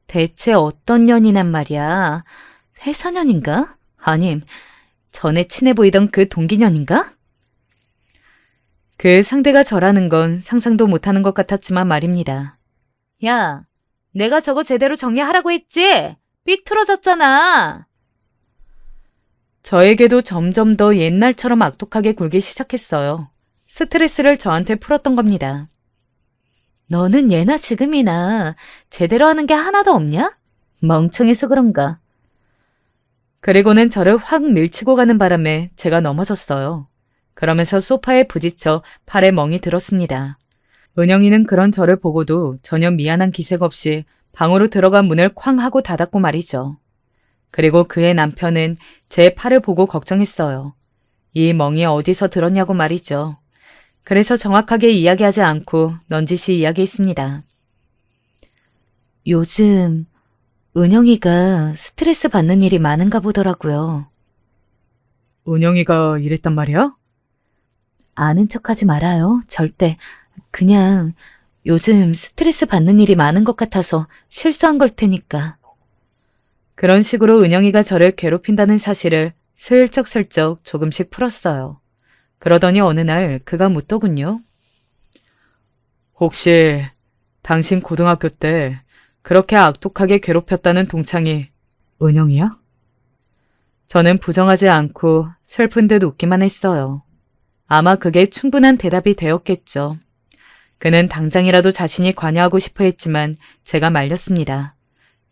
대체 어떤 년이란 말이야? 회사년인가? 아님, 전에 친해 보이던 그 동기년인가? 그 상대가 저라는 건 상상도 못하는 것 같았지만 말입니다. 야, 내가 저거 제대로 정리하라고 했지? 삐뚤어졌잖아. 저에게도 점점 더 옛날처럼 악독하게 굴기 시작했어요. 스트레스를 저한테 풀었던 겁니다. 너는 예나 지금이나 제대로 하는 게 하나도 없냐? 멍청해서 그런가? 그리고는 저를 확 밀치고 가는 바람에 제가 넘어졌어요. 그러면서 소파에 부딪혀 팔에 멍이 들었습니다. 은영이는 그런 저를 보고도 전혀 미안한 기색 없이 방으로 들어가 문을 쾅 하고 닫았고 말이죠. 그리고 그의 남편은 제 팔을 보고 걱정했어요. 이 멍이 어디서 들었냐고 말이죠. 그래서 정확하게 이야기하지 않고 넌지시 이야기했습니다. 요즘 은영이가 스트레스 받는 일이 많은가 보더라고요. 은영이가 이랬단 말이야? 아는 척하지 말아요. 절대. 그냥 요즘 스트레스 받는 일이 많은 것 같아서 실수한 걸 테니까. 그런 식으로 은영이가 저를 괴롭힌다는 사실을 슬쩍슬쩍 조금씩 풀었어요. 그러더니 어느 날 그가 묻더군요. 혹시 당신 고등학교 때 그렇게 악독하게 괴롭혔다는 동창이 은영이야? 저는 부정하지 않고 슬픈 듯 웃기만 했어요. 아마 그게 충분한 대답이 되었겠죠. 그는 당장이라도 자신이 관여하고 싶어 했지만 제가 말렸습니다.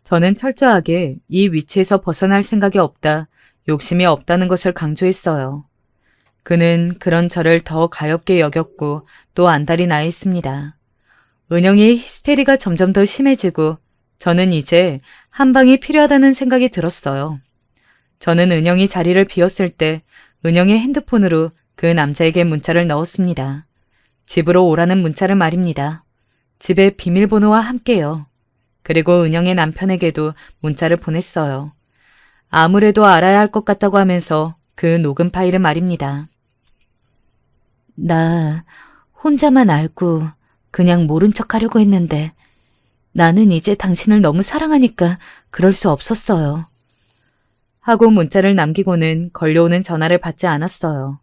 저는 철저하게 이 위치에서 벗어날 생각이 없다, 욕심이 없다는 것을 강조했어요. 그는 그런 저를 더 가엽게 여겼고 또 안달이 나 있습니다. 은영이의 히스테리가 점점 더 심해지고 저는 이제 한 방이 필요하다는 생각이 들었어요. 저는 은영이 자리를 비웠을 때 은영의 핸드폰으로 그 남자에게 문자를 넣었습니다. 집으로 오라는 문자를 말입니다. 집의 비밀번호와 함께요. 그리고 은영의 남편에게도 문자를 보냈어요. 아무래도 알아야 할 것 같다고 하면서 그 녹음 파일을 말입니다. 나 혼자만 알고 그냥 모른 척 하려고 했는데 나는 이제 당신을 너무 사랑하니까 그럴 수 없었어요. 하고 문자를 남기고는 걸려오는 전화를 받지 않았어요.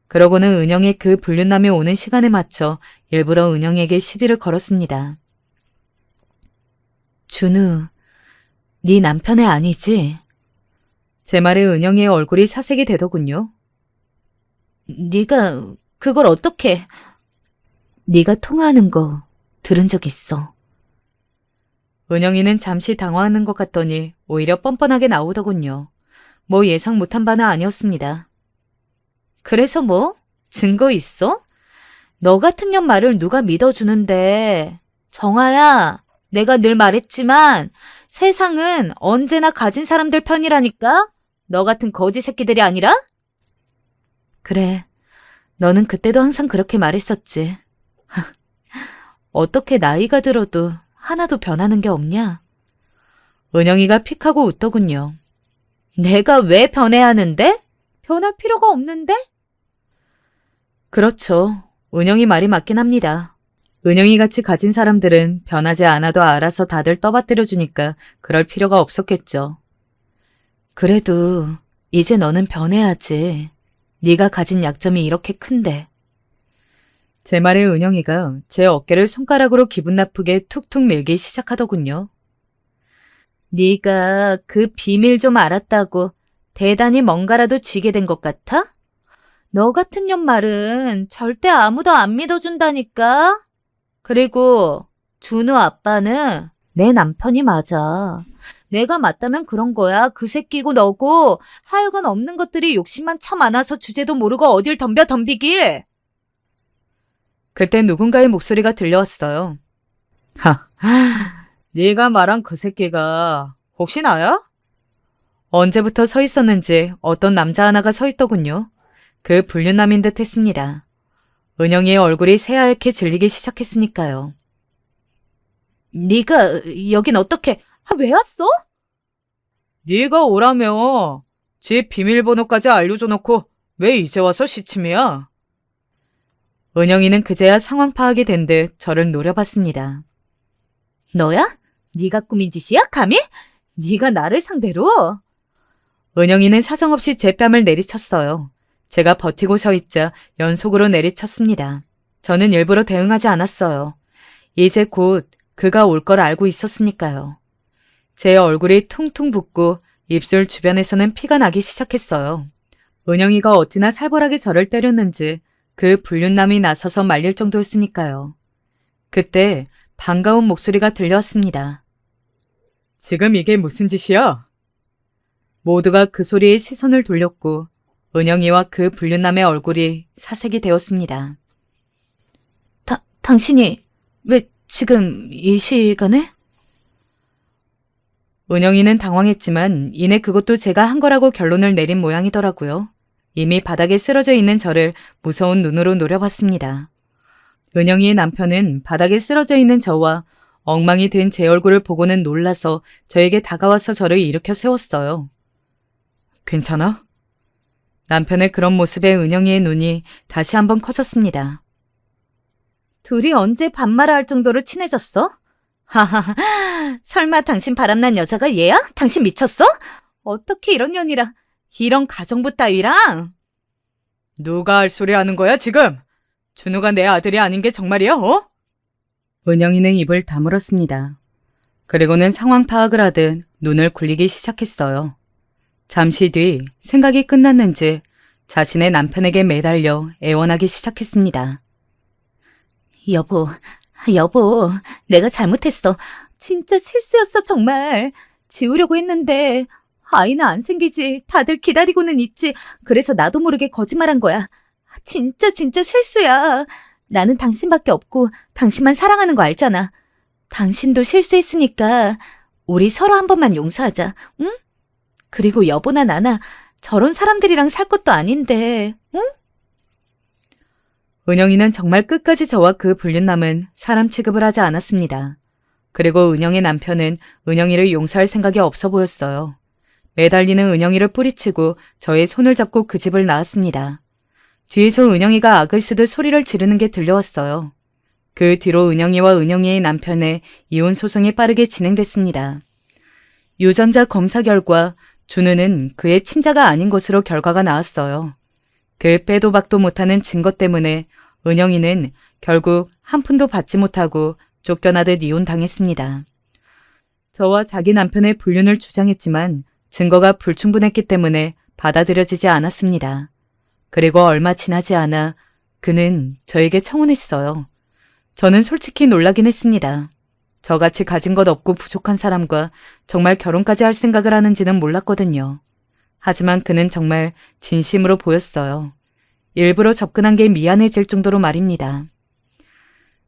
그러고는 은영의 그 불륜남이 오는 시간에 맞춰 일부러 은영에게 시비를 걸었습니다. 준우, 네 남편애 아니지? 제 말에 은영이의 얼굴이 사색이 되더군요. 네가 그걸 어떻게... 네가 통화하는 거 들은 적 있어. 은영이는 잠시 당황하는 것 같더니 오히려 뻔뻔하게 나오더군요. 뭐 예상 못한 바는 아니었습니다. 그래서 뭐? 증거 있어? 너 같은 년 말을 누가 믿어주는데. 정아야, 내가 늘 말했지만 세상은 언제나 가진 사람들 편이라니까? 너 같은 거지 새끼들이 아니라? 그래, 너는 그때도 항상 그렇게 말했었지. 어떻게 나이가 들어도 하나도 변하는 게 없냐? 은영이가 픽 하고 웃더군요. 내가 왜 변해야 하는데? 변할 필요가 없는데? 그렇죠. 은영이 말이 맞긴 합니다. 은영이 같이 가진 사람들은 변하지 않아도 알아서 다들 떠받들여 주니까 그럴 필요가 없었겠죠. 그래도 이제 너는 변해야지. 네가 가진 약점이 이렇게 큰데. 제 말에 은영이가 제 어깨를 손가락으로 기분 나쁘게 툭툭 밀기 시작하더군요. 네가 그 비밀 좀 알았다고 대단히 뭔가라도 쥐게 된 것 같아? 너 같은 년 말은 절대 아무도 안 믿어준다니까. 그리고 준우 아빠는 내 남편이 맞아. 내가 맞다면 그런 거야. 그 새끼고 너고 하여간 없는 것들이 욕심만 참 많아서 주제도 모르고 어딜 덤비길. 그때 누군가의 목소리가 들려왔어요. 하, 네가 말한 그 새끼가 혹시 나야? 언제부터 서 있었는지 어떤 남자 하나가 서 있더군요. 그 불륜남인 듯 했습니다. 은영이의 얼굴이 새하얗게 질리기 시작했으니까요. 네가 여긴 어떻게? 왜 왔어? 네가 오라며. 집 비밀번호까지 알려줘 놓고 왜 이제 와서 시침이야? 은영이는 그제야 상황 파악이 된 듯 저를 노려봤습니다. 너야? 네가 꾸민 짓이야? 감히? 네가 나를 상대로? 은영이는 사정없이 제 뺨을 내리쳤어요. 제가 버티고 서 있자 연속으로 내리쳤습니다. 저는 일부러 대응하지 않았어요. 이제 곧 그가 올 걸 알고 있었으니까요. 제 얼굴이 퉁퉁 붓고 입술 주변에서는 피가 나기 시작했어요. 은영이가 어찌나 살벌하게 저를 때렸는지 그 불륜남이 나서서 말릴 정도였으니까요. 그때 반가운 목소리가 들려왔습니다. 지금 이게 무슨 짓이야? 모두가 그 소리에 시선을 돌렸고 은영이와 그 불륜남의 얼굴이 사색이 되었습니다. 당신이 왜 지금 이 시간에? 은영이는 당황했지만 이내 그것도 제가 한 거라고 결론을 내린 모양이더라고요. 이미 바닥에 쓰러져 있는 저를 무서운 눈으로 노려봤습니다. 은영이의 남편은 바닥에 쓰러져 있는 저와 엉망이 된 제 얼굴을 보고는 놀라서 저에게 다가와서 저를 일으켜 세웠어요. 괜찮아? 남편의 그런 모습에 은영이의 눈이 다시 한번 커졌습니다. 둘이 언제 반말을 할 정도로 친해졌어? 하하하, 설마 당신 바람난 여자가 얘야? 당신 미쳤어? 어떻게 이런 년이랑, 이런 가정부 따위랑? 누가 할 소리 하는 거야 지금? 준우가 내 아들이 아닌 게 정말이야, 어? 은영이는 입을 다물었습니다. 그리고는 상황 파악을 하듯 눈을 굴리기 시작했어요. 잠시 뒤 생각이 끝났는지 자신의 남편에게 매달려 애원하기 시작했습니다. 여보, 내가 잘못했어. 진짜 실수였어, 정말. 지우려고 했는데, 아이는 안 생기지. 다들 기다리고는 있지. 그래서 나도 모르게 거짓말한 거야. 진짜 실수야. 나는 당신밖에 없고, 당신만 사랑하는 거 알잖아. 당신도 실수했으니까, 우리 서로 한 번만 용서하자, 응? 그리고 여보나 나나 저런 사람들이랑 살 것도 아닌데, 응? 은영이는 정말 끝까지 저와 그 불륜남은 사람 취급을 하지 않았습니다. 그리고 은영의 남편은 은영이를 용서할 생각이 없어 보였어요. 매달리는 은영이를 뿌리치고 저의 손을 잡고 그 집을 나왔습니다. 뒤에서 은영이가 악을 쓰듯 소리를 지르는 게 들려왔어요. 그 뒤로 은영이와 은영이의 남편의 이혼 소송이 빠르게 진행됐습니다. 유전자 검사 결과 준우는 그의 친자가 아닌 것으로 결과가 나왔어요. 그 빼도 박도 못하는 증거 때문에 은영이는 결국 한 푼도 받지 못하고 쫓겨나듯 이혼당했습니다. 저와 자기 남편의 불륜을 주장했지만 증거가 불충분했기 때문에 받아들여지지 않았습니다. 그리고 얼마 지나지 않아 그는 저에게 청혼했어요. 저는 솔직히 놀라긴 했습니다. 저같이 가진 것 없고 부족한 사람과 정말 결혼까지 할 생각을 하는지는 몰랐거든요. 하지만 그는 정말 진심으로 보였어요. 일부러 접근한 게 미안해질 정도로 말입니다.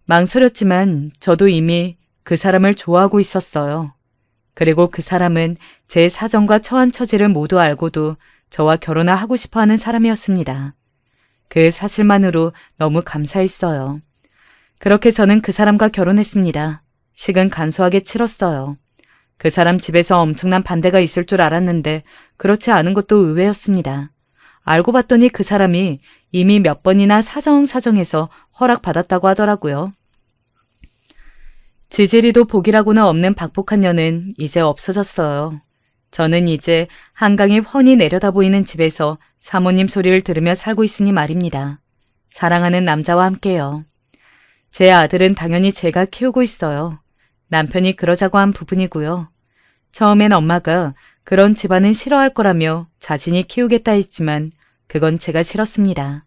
망설였지만 저도 이미 그 사람을 좋아하고 있었어요. 그리고 그 사람은 제 사정과 처한 처지를 모두 알고도 저와 결혼을 하고 싶어하는 사람이었습니다. 그 사실만으로 너무 감사했어요. 그렇게 저는 그 사람과 결혼했습니다. 식은 간소하게 치렀어요. 그 사람 집에서 엄청난 반대가 있을 줄 알았는데 그렇지 않은 것도 의외였습니다. 알고 봤더니 그 사람이 이미 몇 번이나 사정사정해서 허락받았다고 하더라고요. 지지리도 복이라고는 없는 박복한 년은 이제 없어졌어요. 저는 이제 한강이 훤히 내려다 보이는 집에서 사모님 소리를 들으며 살고 있으니 말입니다. 사랑하는 남자와 함께요. 제 아들은 당연히 제가 키우고 있어요. 남편이 그러자고 한 부분이고요. 처음엔 엄마가 그런 집안은 싫어할 거라며 자신이 키우겠다 했지만 그건 제가 싫었습니다.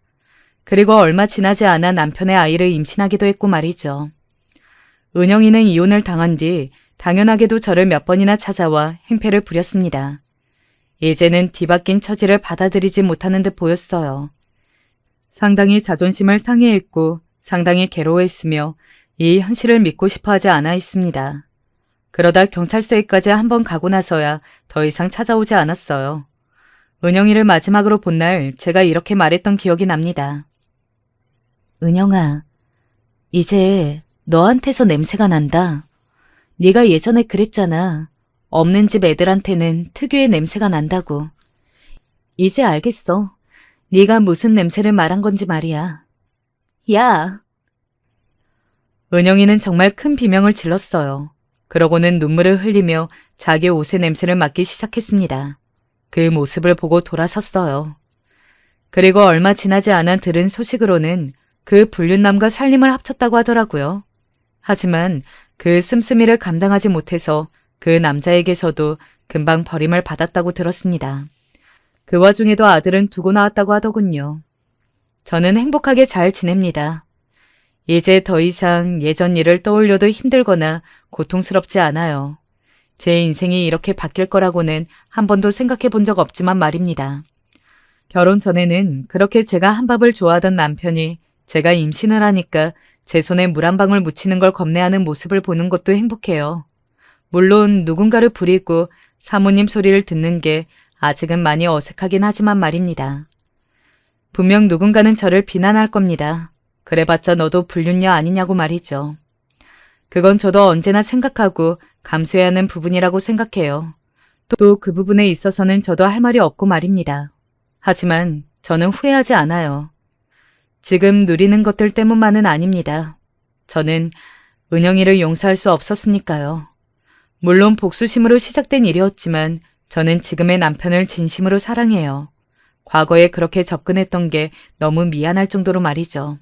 그리고 얼마 지나지 않아 남편의 아이를 임신하기도 했고 말이죠. 은영이는 이혼을 당한 뒤 당연하게도 저를 몇 번이나 찾아와 행패를 부렸습니다. 이제는 뒤바뀐 처지를 받아들이지 못하는 듯 보였어요. 상당히 자존심을 상해했고 상당히 괴로워했으며 이 현실을 믿고 싶어 하지 않아 있습니다. 그러다 경찰서에까지 한번 가고 나서야 더 이상 찾아오지 않았어요. 은영이를 마지막으로 본 날 제가 이렇게 말했던 기억이 납니다. 은영아, 이제 너한테서 냄새가 난다. 네가 예전에 그랬잖아. 없는 집 애들한테는 특유의 냄새가 난다고. 이제 알겠어. 네가 무슨 냄새를 말한 건지 말이야. 야! 은영이는 정말 큰 비명을 질렀어요. 그러고는 눈물을 흘리며 자기 옷의 냄새를 맡기 시작했습니다. 그 모습을 보고 돌아섰어요. 그리고 얼마 지나지 않아 들은 소식으로는 그 불륜남과 살림을 합쳤다고 하더라고요. 하지만 그 씀씀이를 감당하지 못해서 그 남자에게서도 금방 버림을 받았다고 들었습니다. 그 와중에도 아들은 두고 나왔다고 하더군요. 저는 행복하게 잘 지냅니다. 이제 더 이상 예전 일을 떠올려도 힘들거나 고통스럽지 않아요. 제 인생이 이렇게 바뀔 거라고는 한 번도 생각해 본 적 없지만 말입니다. 결혼 전에는 그렇게 제가 한밥을 좋아하던 남편이 제가 임신을 하니까 제 손에 물 한 방울 묻히는 걸 겁내하는 모습을 보는 것도 행복해요. 물론 누군가를 부리고 사모님 소리를 듣는 게 아직은 많이 어색하긴 하지만 말입니다. 분명 누군가는 저를 비난할 겁니다. 그래봤자 너도 불륜녀 아니냐고 말이죠. 그건 저도 언제나 생각하고 감수해야 하는 부분이라고 생각해요. 또 그 부분에 있어서는 저도 할 말이 없고 말입니다. 하지만 저는 후회하지 않아요. 지금 누리는 것들 때문만은 아닙니다. 저는 은영이를 용서할 수 없었으니까요. 물론 복수심으로 시작된 일이었지만 저는 지금의 남편을 진심으로 사랑해요. 과거에 그렇게 접근했던 게 너무 미안할 정도로 말이죠.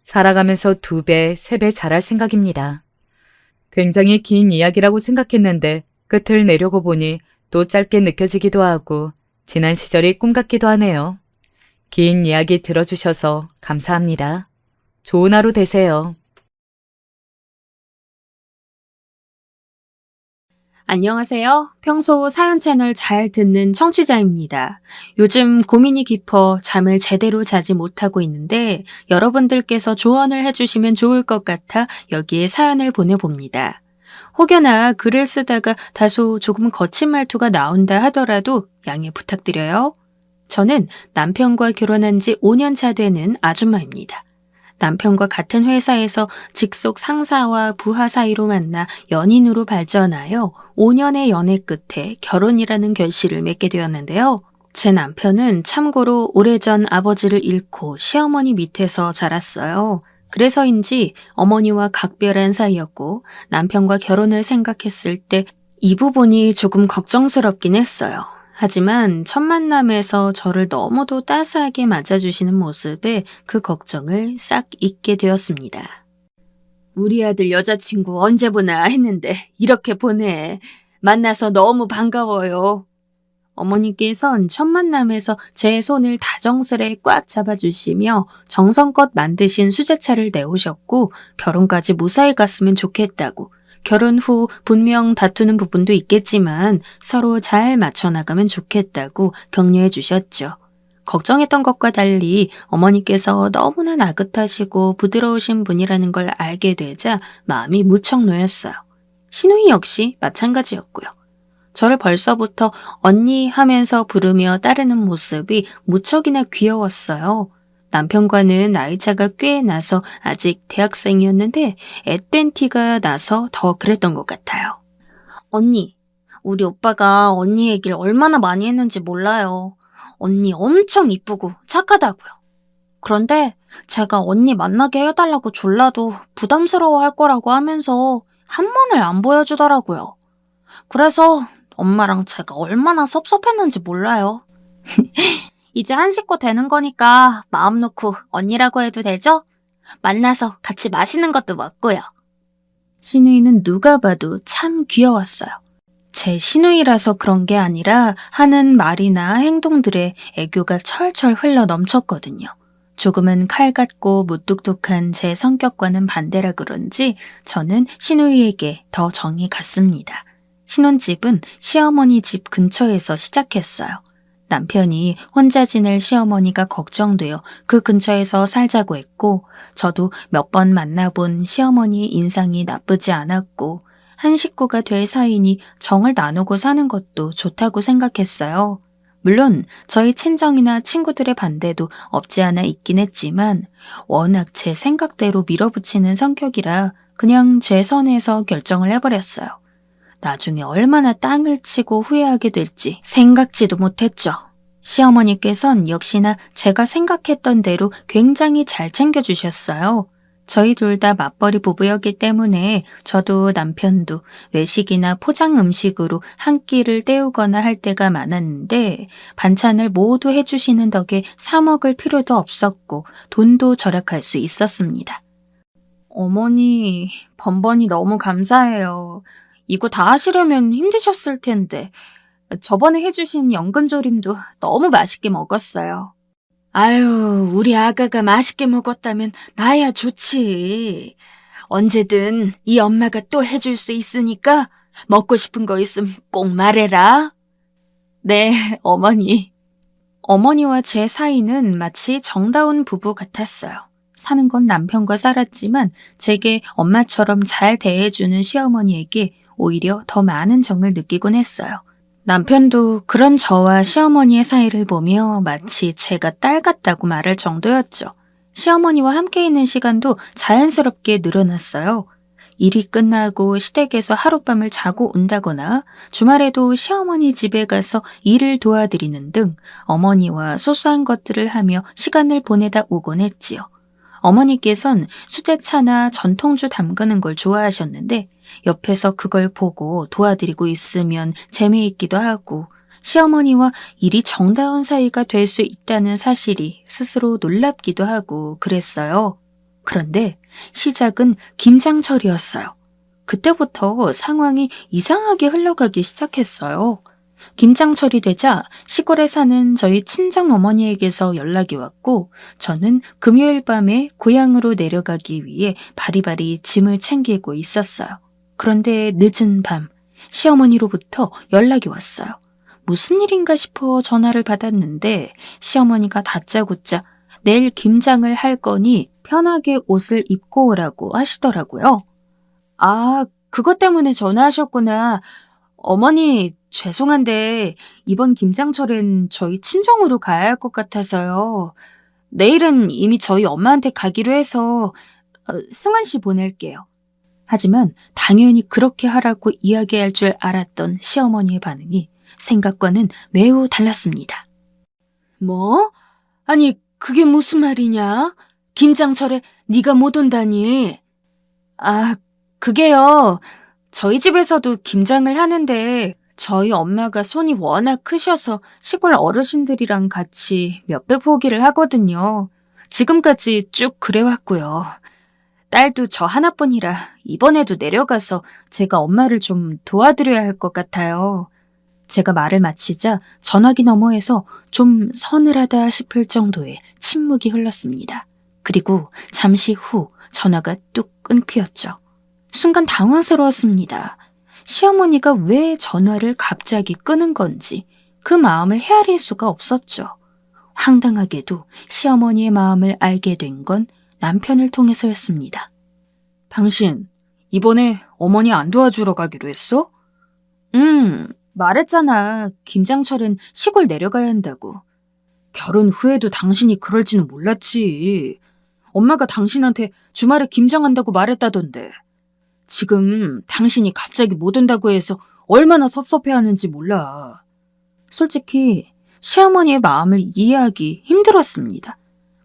살아가면서 2배, 3배 잘할 생각입니다. 굉장히 긴 이야기라고 생각했는데 끝을 내려고 보니 또 짧게 느껴지기도 하고 지난 시절이 꿈 같기도 하네요. 긴 이야기 들어주셔서 감사합니다. 좋은 하루 되세요. 안녕하세요. 평소 사연 채널 잘 듣는 청취자입니다. 요즘 고민이 깊어 잠을 제대로 자지 못하고 있는데 여러분들께서 조언을 해주시면 좋을 것 같아 여기에 사연을 보내봅니다. 혹여나 글을 쓰다가 다소 조금 거친 말투가 나온다 하더라도 양해 부탁드려요. 저는 남편과 결혼한 지 5년 차 되는 아줌마입니다. 남편과 같은 회사에서 직속 상사와 부하 사이로 만나 연인으로 발전하여 5년의 연애 끝에 결혼이라는 결실을 맺게 되었는데요. 제 남편은 참고로 오래전 아버지를 잃고 시어머니 밑에서 자랐어요. 그래서인지 어머니와 각별한 사이였고 남편과 결혼을 생각했을 때 이 부분이 조금 걱정스럽긴 했어요. 하지만 첫 만남에서 저를 너무도 따스하게 맞아주시는 모습에 그 걱정을 싹 잊게 되었습니다. 우리 아들 여자친구 언제 보나 했는데 이렇게 보내. 만나서 너무 반가워요. 어머니께선 첫 만남에서 제 손을 다정스레 꽉 잡아주시며 정성껏 만드신 수제차를 내오셨고 결혼까지 무사히 갔으면 좋겠다고 결혼 후 분명 다투는 부분도 있겠지만 서로 잘 맞춰나가면 좋겠다고 격려해 주셨죠. 걱정했던 것과 달리 어머니께서 너무나 나긋하시고 부드러우신 분이라는 걸 알게 되자 마음이 무척 놓였어요. 시누이 역시 마찬가지였고요. 저를 벌써부터 언니 하면서 부르며 따르는 모습이 무척이나 귀여웠어요. 남편과는 나이차가 꽤 나서 아직 대학생이었는데 앳된 티가 나서 더 그랬던 것 같아요. 언니, 우리 오빠가 언니 얘기를 얼마나 많이 했는지 몰라요. 언니 엄청 이쁘고 착하다고요. 그런데 제가 언니 만나게 해달라고 졸라도 부담스러워 할 거라고 하면서 한 번을 안 보여주더라고요. 그래서 엄마랑 제가 얼마나 섭섭했는지 몰라요. 이제 한 식구 되는 거니까 마음 놓고 언니라고 해도 되죠? 만나서 같이 맛있는 것도 먹고요. 시누이는 누가 봐도 참 귀여웠어요. 제 시누이라서 그런 게 아니라 하는 말이나 행동들에 애교가 철철 흘러 넘쳤거든요. 조금은 칼 같고 무뚝뚝한 제 성격과는 반대라 그런지 저는 시누이에게 더 정이 갔습니다. 신혼집은 시어머니 집 근처에서 시작했어요. 남편이 혼자 지낼 시어머니가 걱정되어 그 근처에서 살자고 했고, 저도 몇 번 만나본 시어머니 인상이 나쁘지 않았고, 한 식구가 될 사이니 정을 나누고 사는 것도 좋다고 생각했어요. 물론 저희 친정이나 친구들의 반대도 없지 않아 있긴 했지만 워낙 제 생각대로 밀어붙이는 성격이라 그냥 제 선에서 결정을 해버렸어요. 나중에 얼마나 땅을 치고 후회하게 될지 생각지도 못했죠. 시어머니께선 역시나 제가 생각했던 대로 굉장히 잘 챙겨주셨어요. 저희 둘 다 맞벌이 부부였기 때문에 저도 남편도 외식이나 포장 음식으로 한 끼를 때우거나 할 때가 많았는데 반찬을 모두 해주시는 덕에 사 먹을 필요도 없었고 돈도 절약할 수 있었습니다. 어머니, 번번이 너무 감사해요. 이거 다 하시려면 힘드셨을 텐데 저번에 해주신 연근조림도 너무 맛있게 먹었어요. 아유, 우리 아가가 맛있게 먹었다면 나야 좋지. 언제든 이 엄마가 또 해줄 수 있으니까 먹고 싶은 거 있으면 꼭 말해라. 네, 어머니. 어머니와 제 사이는 마치 정다운 부부 같았어요. 사는 건 남편과 살았지만 제게 엄마처럼 잘 대해주는 시어머니에게 오히려 더 많은 정을 느끼곤 했어요. 남편도 그런 저와 시어머니의 사이를 보며 마치 제가 딸 같다고 말할 정도였죠. 시어머니와 함께 있는 시간도 자연스럽게 늘어났어요. 일이 끝나고 시댁에서 하룻밤을 자고 온다거나 주말에도 시어머니 집에 가서 일을 도와드리는 등 어머니와 소소한 것들을 하며 시간을 보내다 오곤 했지요. 어머니께선 수제차나 전통주 담그는 걸 좋아하셨는데 옆에서 그걸 보고 도와드리고 있으면 재미있기도 하고 시어머니와 일이 정다운 사이가 될 수 있다는 사실이 스스로 놀랍기도 하고 그랬어요. 그런데 시작은 김장철이었어요. 그때부터 상황이 이상하게 흘러가기 시작했어요. 김장철이 되자 시골에 사는 저희 친정어머니에게서 연락이 왔고 저는 금요일 밤에 고향으로 내려가기 위해 바리바리 짐을 챙기고 있었어요. 그런데 늦은 밤 시어머니로부터 연락이 왔어요. 무슨 일인가 싶어 전화를 받았는데 시어머니가 다짜고짜 내일 김장을 할 거니 편하게 옷을 입고 오라고 하시더라고요. 아, 그것 때문에 전화하셨구나. 어머니, 죄송한데 이번 김장철엔 저희 친정으로 가야 할 것 같아서요. 내일은 이미 저희 엄마한테 가기로 해서 승환 씨 보낼게요. 하지만 당연히 그렇게 하라고 이야기할 줄 알았던 시어머니의 반응이 생각과는 매우 달랐습니다. 뭐? 아니, 그게 무슨 말이냐? 김장철에 네가 못 온다니? 아, 그게요. 저희 집에서도 김장을 하는데 저희 엄마가 손이 워낙 크셔서 시골 어르신들이랑 같이 몇백 포기를 하거든요. 지금까지 쭉 그래왔고요. 딸도 저 하나뿐이라 이번에도 내려가서 제가 엄마를 좀 도와드려야 할 것 같아요. 제가 말을 마치자 전화기 너머에서 좀 서늘하다 싶을 정도의 침묵이 흘렀습니다. 그리고 잠시 후 전화가 뚝 끊기었죠. 순간 당황스러웠습니다. 시어머니가 왜 전화를 갑자기 끄는 건지 그 마음을 헤아릴 수가 없었죠. 황당하게도 시어머니의 마음을 알게 된 건 남편을 통해서였습니다. 당신, 이번에 어머니 안 도와주러 가기로 했어? 말했잖아. 김장철엔 시골 내려가야 한다고. 결혼 후에도 당신이 그럴지는 몰랐지. 엄마가 당신한테 주말에 김장한다고 말했다던데. 지금 당신이 갑자기 못 온다고 해서 얼마나 섭섭해하는지 몰라. 솔직히 시어머니의 마음을 이해하기 힘들었습니다.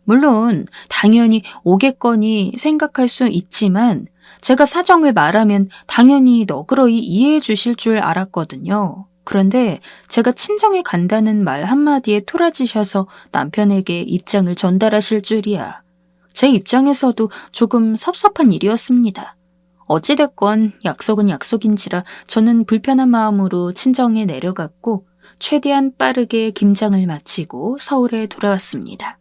물론 당연히 오겠거니 생각할 수 있지만 제가 사정을 말하면 당연히 너그러이 이해해 주실 줄 알았거든요. 그런데 제가 친정에 간다는 말 한마디에 토라지셔서 남편에게 입장을 전달하실 줄이야. 제 입장에서도 조금 섭섭한 일이었습니다. 어찌됐건 약속은 약속인지라 저는 불편한 마음으로 친정에 내려갔고 최대한 빠르게 김장을 마치고 서울에 돌아왔습니다.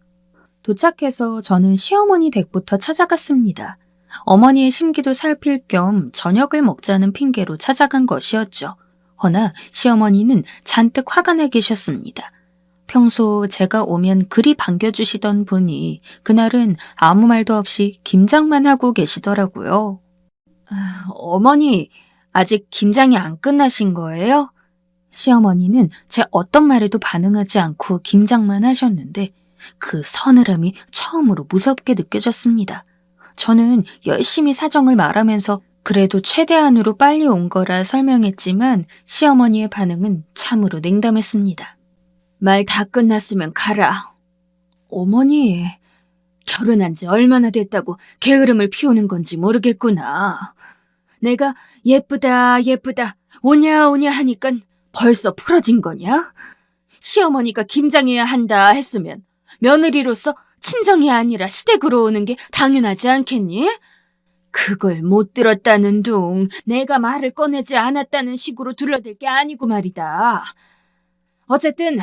도착해서 저는 시어머니 댁부터 찾아갔습니다. 어머니의 심기도 살필 겸 저녁을 먹자는 핑계로 찾아간 것이었죠. 허나 시어머니는 잔뜩 화가 나 계셨습니다. 평소 제가 오면 그리 반겨주시던 분이 그날은 아무 말도 없이 김장만 하고 계시더라고요. 어머니, 아직 김장이 안 끝나신 거예요? 시어머니는 제 어떤 말에도 반응하지 않고 김장만 하셨는데 그 서늘함이 처음으로 무섭게 느껴졌습니다. 저는 열심히 사정을 말하면서 그래도 최대한으로 빨리 온 거라 설명했지만 시어머니의 반응은 참으로 냉담했습니다. 말 다 끝났으면 가라. 어머니, 결혼한 지 얼마나 됐다고 게으름을 피우는 건지 모르겠구나. 내가 예쁘다 예쁘다 오냐 오냐 하니깐 벌써 풀어진 거냐? 시어머니가 김장해야 한다 했으면 며느리로서 친정이 아니라 시댁으로 오는 게 당연하지 않겠니? 그걸 못 들었다는 둥 내가 말을 꺼내지 않았다는 식으로 둘러댈 게 아니고 말이다. 어쨌든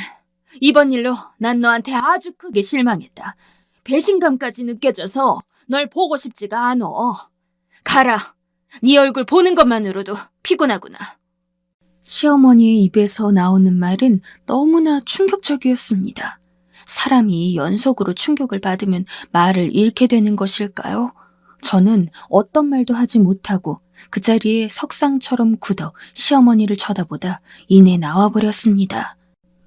이번 일로 난 너한테 아주 크게 실망했다. 배신감까지 느껴져서 널 보고 싶지가 않어. 가라. 네 얼굴 보는 것만으로도 피곤하구나. 시어머니의 입에서 나오는 말은 너무나 충격적이었습니다. 사람이 연속으로 충격을 받으면 말을 잃게 되는 것일까요? 저는 어떤 말도 하지 못하고 그 자리에 석상처럼 굳어 시어머니를 쳐다보다 이내 나와버렸습니다.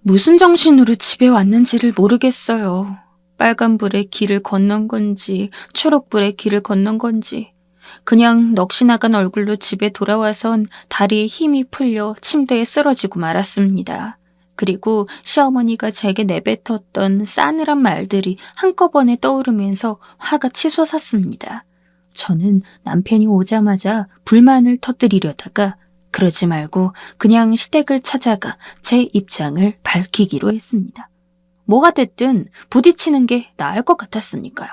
무슨 정신으로 집에 왔는지를 모르겠어요. 빨간불에 길을 건넌 건지 초록불에 길을 건넌 건지 그냥 넋이 나간 얼굴로 집에 돌아와선 다리에 힘이 풀려 침대에 쓰러지고 말았습니다. 그리고 시어머니가 제게 내뱉었던 싸늘한 말들이 한꺼번에 떠오르면서 화가 치솟았습니다. 저는 남편이 오자마자 불만을 터뜨리려다가 그러지 말고 그냥 시댁을 찾아가 제 입장을 밝히기로 했습니다. 뭐가 됐든 부딪히는 게 나을 것 같았으니까요.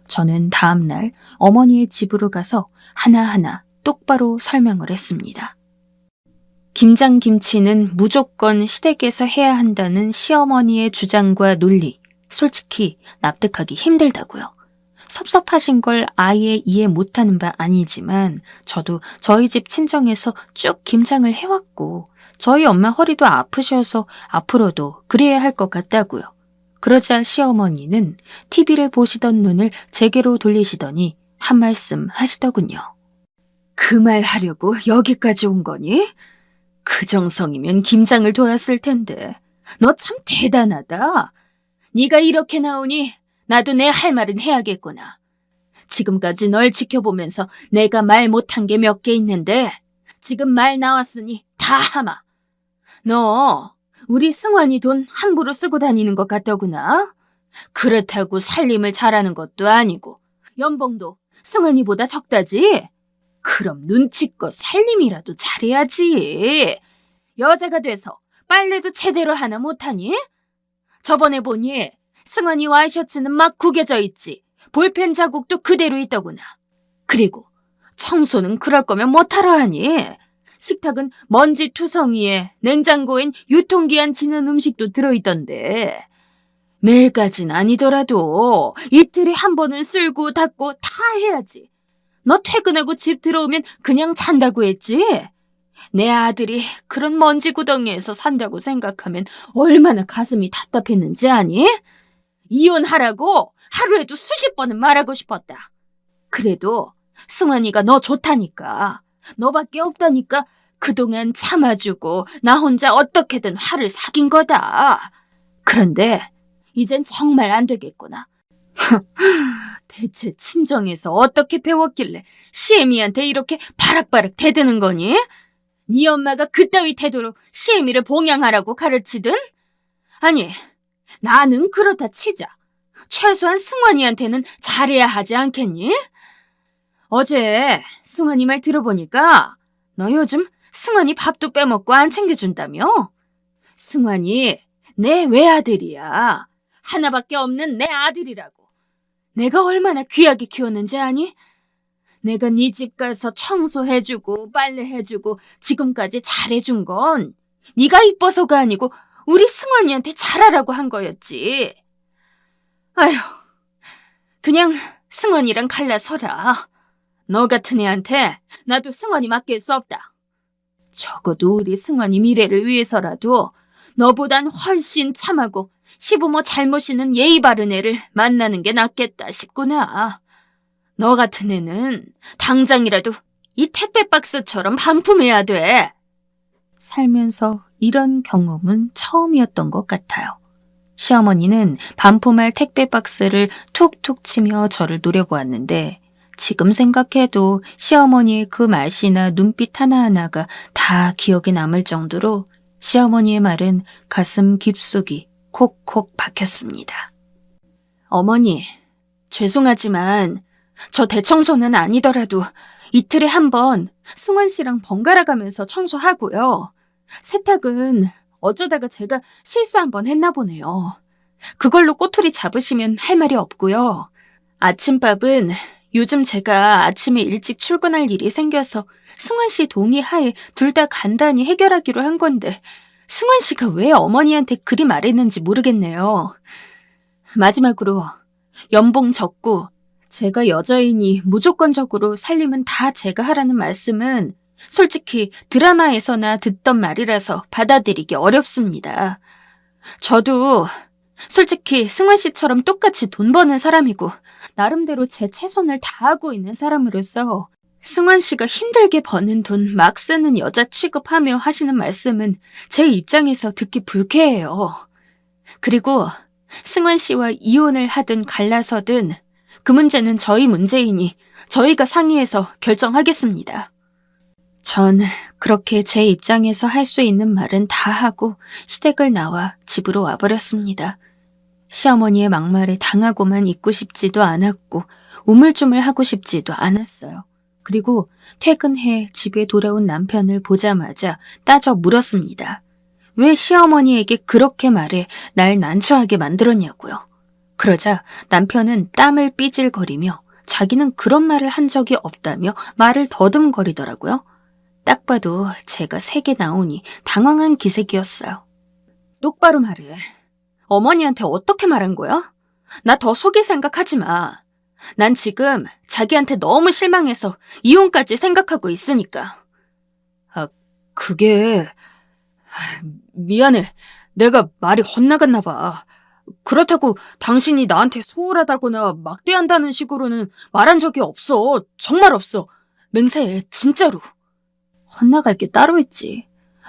저는 다음 날 어머니의 집으로 가서 하나하나 똑바로 설명을 했습니다. 김장김치는 무조건 시댁에서 해야 한다는 시어머니의 주장과 논리, 솔직히 납득하기 힘들다고요. 섭섭하신 걸 아예 이해 못하는 바 아니지만 저도 저희 집 친정에서 쭉 김장을 해왔고 저희 엄마 허리도 아프셔서 앞으로도 그래야 할 것 같다고요. 그러자 시어머니는 TV를 보시던 눈을 제게로 돌리시더니 한 말씀 하시더군요. 그 말 하려고 여기까지 온 거니? 그 정성이면 김장을 도왔을 텐데 너 참 대단하다. 네가 이렇게 나오니 나도 내 할 말은 해야겠구나. 지금까지 널 지켜보면서 내가 말 못한 게 몇 개 있는데 지금 말 나왔으니 다 하마. 너 우리 승환이 돈 함부로 쓰고 다니는 것 같더구나. 그렇다고 살림을 잘하는 것도 아니고 연봉도 승환이보다 적다지. 그럼 눈치껏 살림이라도 잘해야지. 여자가 돼서 빨래도 제대로 하나 못하니? 저번에 보니 승환이 와이셔츠는 막 구겨져 있지. 볼펜 자국도 그대로 있더구나. 그리고 청소는 그럴 거면 못하러 하니? 식탁은 먼지 투성이에 냉장고엔 유통기한 지난 음식도 들어있던데. 매일까진 아니더라도 이틀에 한 번은 쓸고 닦고 다 해야지. 너 퇴근하고 집 들어오면 그냥 잔다고 했지? 내 아들이 그런 먼지 구덩이에서 산다고 생각하면 얼마나 가슴이 답답했는지 아니? 이혼하라고 하루에도 수십 번은 말하고 싶었다. 그래도 승환이가 너 좋다니까. 너밖에 없다니까 그동안 참아주고 나 혼자 어떻게든 화를 사귄 거다. 그런데 이젠 정말 안 되겠구나. 대체 친정에서 어떻게 배웠길래 시애미한테 이렇게 바락바락 대드는 거니? 네 엄마가 그따위 태도로 시애미를 봉양하라고 가르치든? 아니, 나는 그렇다 치자. 최소한 승환이한테는 잘해야 하지 않겠니? 어제 승환이 말 들어보니까 너 요즘 승환이 밥도 빼먹고 안 챙겨준다며? 승환이 내 외아들이야. 하나밖에 없는 내 아들이라고. 내가 얼마나 귀하게 키웠는지 아니? 내가 네 집 가서 청소해주고 빨래해주고 지금까지 잘해준 건 네가 이뻐서가 아니고 우리 승환이한테 잘하라고 한 거였지. 아휴, 그냥 승환이랑 갈라서라. 너 같은 애한테 나도 승환이 맡길 수 없다. 적어도 우리 승환이 미래를 위해서라도 너보단 훨씬 참하고 시부모 잘 모시는 예의 바른 애를 만나는 게 낫겠다 싶구나. 너 같은 애는 당장이라도 이 택배 박스처럼 반품해야 돼. 살면서 이런 경험은 처음이었던 것 같아요. 시어머니는 반품할 택배 박스를 툭툭 치며 저를 노려보았는데 지금 생각해도 시어머니의 그 말씨나 눈빛 하나하나가 다 기억에 남을 정도로 시어머니의 말은 가슴 깊숙이 콕콕 박혔습니다. 어머니, 죄송하지만 저 대청소는 아니더라도 이틀에 한 번 승환 씨랑 번갈아 가면서 청소하고요. 세탁은 어쩌다가 제가 실수 한 번 했나 보네요. 그걸로 꼬투리 잡으시면 할 말이 없고요. 아침밥은 요즘 제가 아침에 일찍 출근할 일이 생겨서 승환 씨 동의하에 둘 다 간단히 해결하기로 한 건데 승환 씨가 왜 어머니한테 그리 말했는지 모르겠네요. 마지막으로 연봉 적고 제가 여자이니 무조건적으로 살림은 다 제가 하라는 말씀은 솔직히 드라마에서나 듣던 말이라서 받아들이기 어렵습니다. 저도 솔직히 승환 씨처럼 똑같이 돈 버는 사람이고 나름대로 제 최선을 다하고 있는 사람으로서 승환 씨가 힘들게 버는 돈 막 쓰는 여자 취급하며 하시는 말씀은 제 입장에서 듣기 불쾌해요. 그리고 승환 씨와 이혼을 하든 갈라서든 그 문제는 저희 문제이니 저희가 상의해서 결정하겠습니다. 전 그렇게 제 입장에서 할 수 있는 말은 다 하고 시댁을 나와 집으로 와버렸습니다. 시어머니의 막말에 당하고만 있고 싶지도 않았고 우물쭈물하고 싶지도 않았어요. 그리고 퇴근해 집에 돌아온 남편을 보자마자 따져 물었습니다. 왜 시어머니에게 그렇게 말해 날 난처하게 만들었냐고요. 그러자 남편은 땀을 삐질거리며 자기는 그런 말을 한 적이 없다며 말을 더듬거리더라고요. 딱 봐도 제가 세게 나오니 당황한 기색이었어요. 똑바로 말해. 어머니한테 어떻게 말한 거야? 나 더 속일 생각하지 마. 난 지금 자기한테 너무 실망해서 이혼까지 생각하고 있으니까. 그게... 미안해. 내가 말이 헛나갔나 봐. 그렇다고 당신이 나한테 소홀하다거나 막대한다는 식으로는 말한 적이 없어. 정말 없어. 맹세해. 진짜로. 헛나갈 게 따로 있지.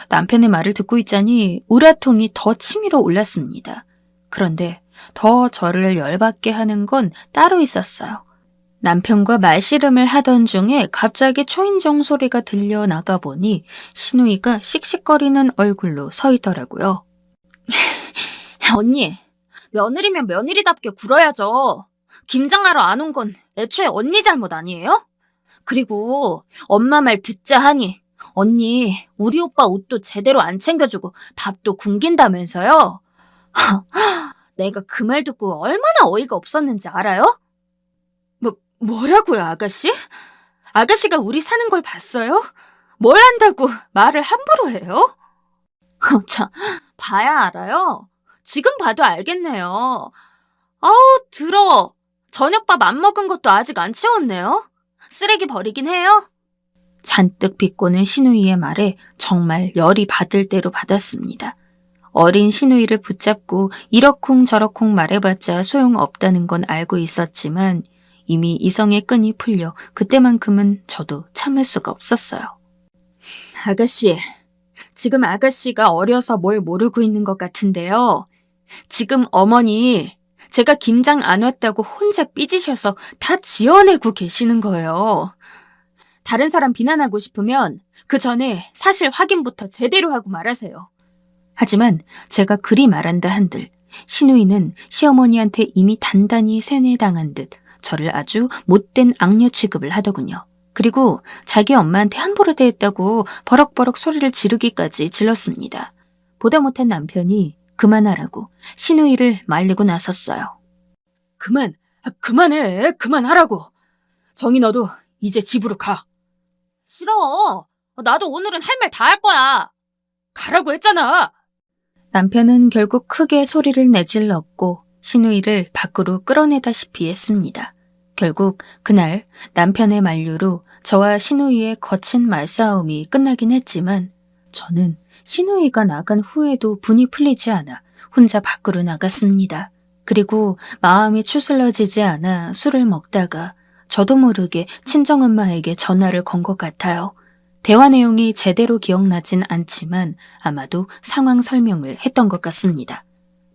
남편의 말을 듣고 있자니 우라통이 더 치밀어 올랐습니다. 그런데 더 저를 열받게 하는 건 따로 있었어요. 남편과 말씨름을 하던 중에 갑자기 초인종 소리가 들려 나가 보니 신우이가 씩씩거리는 얼굴로 서 있더라고요. 언니, 며느리면 며느리답게 굴어야죠. 김장하러 안 온 건 애초에 언니 잘못 아니에요? 그리고 엄마 말 듣자 하니 언니 우리 오빠 옷도 제대로 안 챙겨주고 밥도 굶긴다면서요? 내가 그 말 듣고 얼마나 어이가 없었는지 알아요? 뭐라고요, 아가씨? 아가씨가 우리 사는 걸 봤어요? 뭘 안다고 말을 함부로 해요? 참, 봐야 알아요. 지금 봐도 알겠네요. 아우, 더러워. 저녁밥 안 먹은 것도 아직 안 치웠네요. 쓰레기 버리긴 해요. 잔뜩 비꼬는 신우이의 말에 정말 열이 받을 대로 받았습니다. 어린 신우이를 붙잡고 이러쿵저러쿵 말해봤자 소용없다는 건 알고 있었지만 이미 이성의 끈이 풀려 그때만큼은 저도 참을 수가 없었어요. 아가씨, 지금 아가씨가 어려서 뭘 모르고 있는 것 같은데요. 지금 어머니, 제가 김장 안 왔다고 혼자 삐지셔서 다 지어내고 계시는 거예요. 다른 사람 비난하고 싶으면 그 전에 사실 확인부터 제대로 하고 말하세요. 하지만 제가 그리 말한다 한들 신우이는 시어머니한테 이미 단단히 세뇌당한 듯 저를 아주 못된 악녀 취급을 하더군요. 그리고 자기 엄마한테 함부로 대했다고 버럭버럭 소리를 지르기까지 질렀습니다. 보다 못한 남편이 그만하라고 신우이를 말리고 나섰어요. 그만해. 그만하라고. 정희 너도 이제 집으로 가. 싫어. 나도 오늘은 할 말 다 할 거야. 가라고 했잖아. 남편은 결국 크게 소리를 내질렀고 신우이를 밖으로 끌어내다시피 했습니다. 결국 그날 남편의 만류로 저와 신우이의 거친 말싸움이 끝나긴 했지만 저는 신우이가 나간 후에도 분이 풀리지 않아 혼자 밖으로 나갔습니다. 그리고 마음이 추슬러지지 않아 술을 먹다가 저도 모르게 친정엄마에게 전화를 건 것 같아요. 대화 내용이 제대로 기억나진 않지만 아마도 상황 설명을 했던 것 같습니다.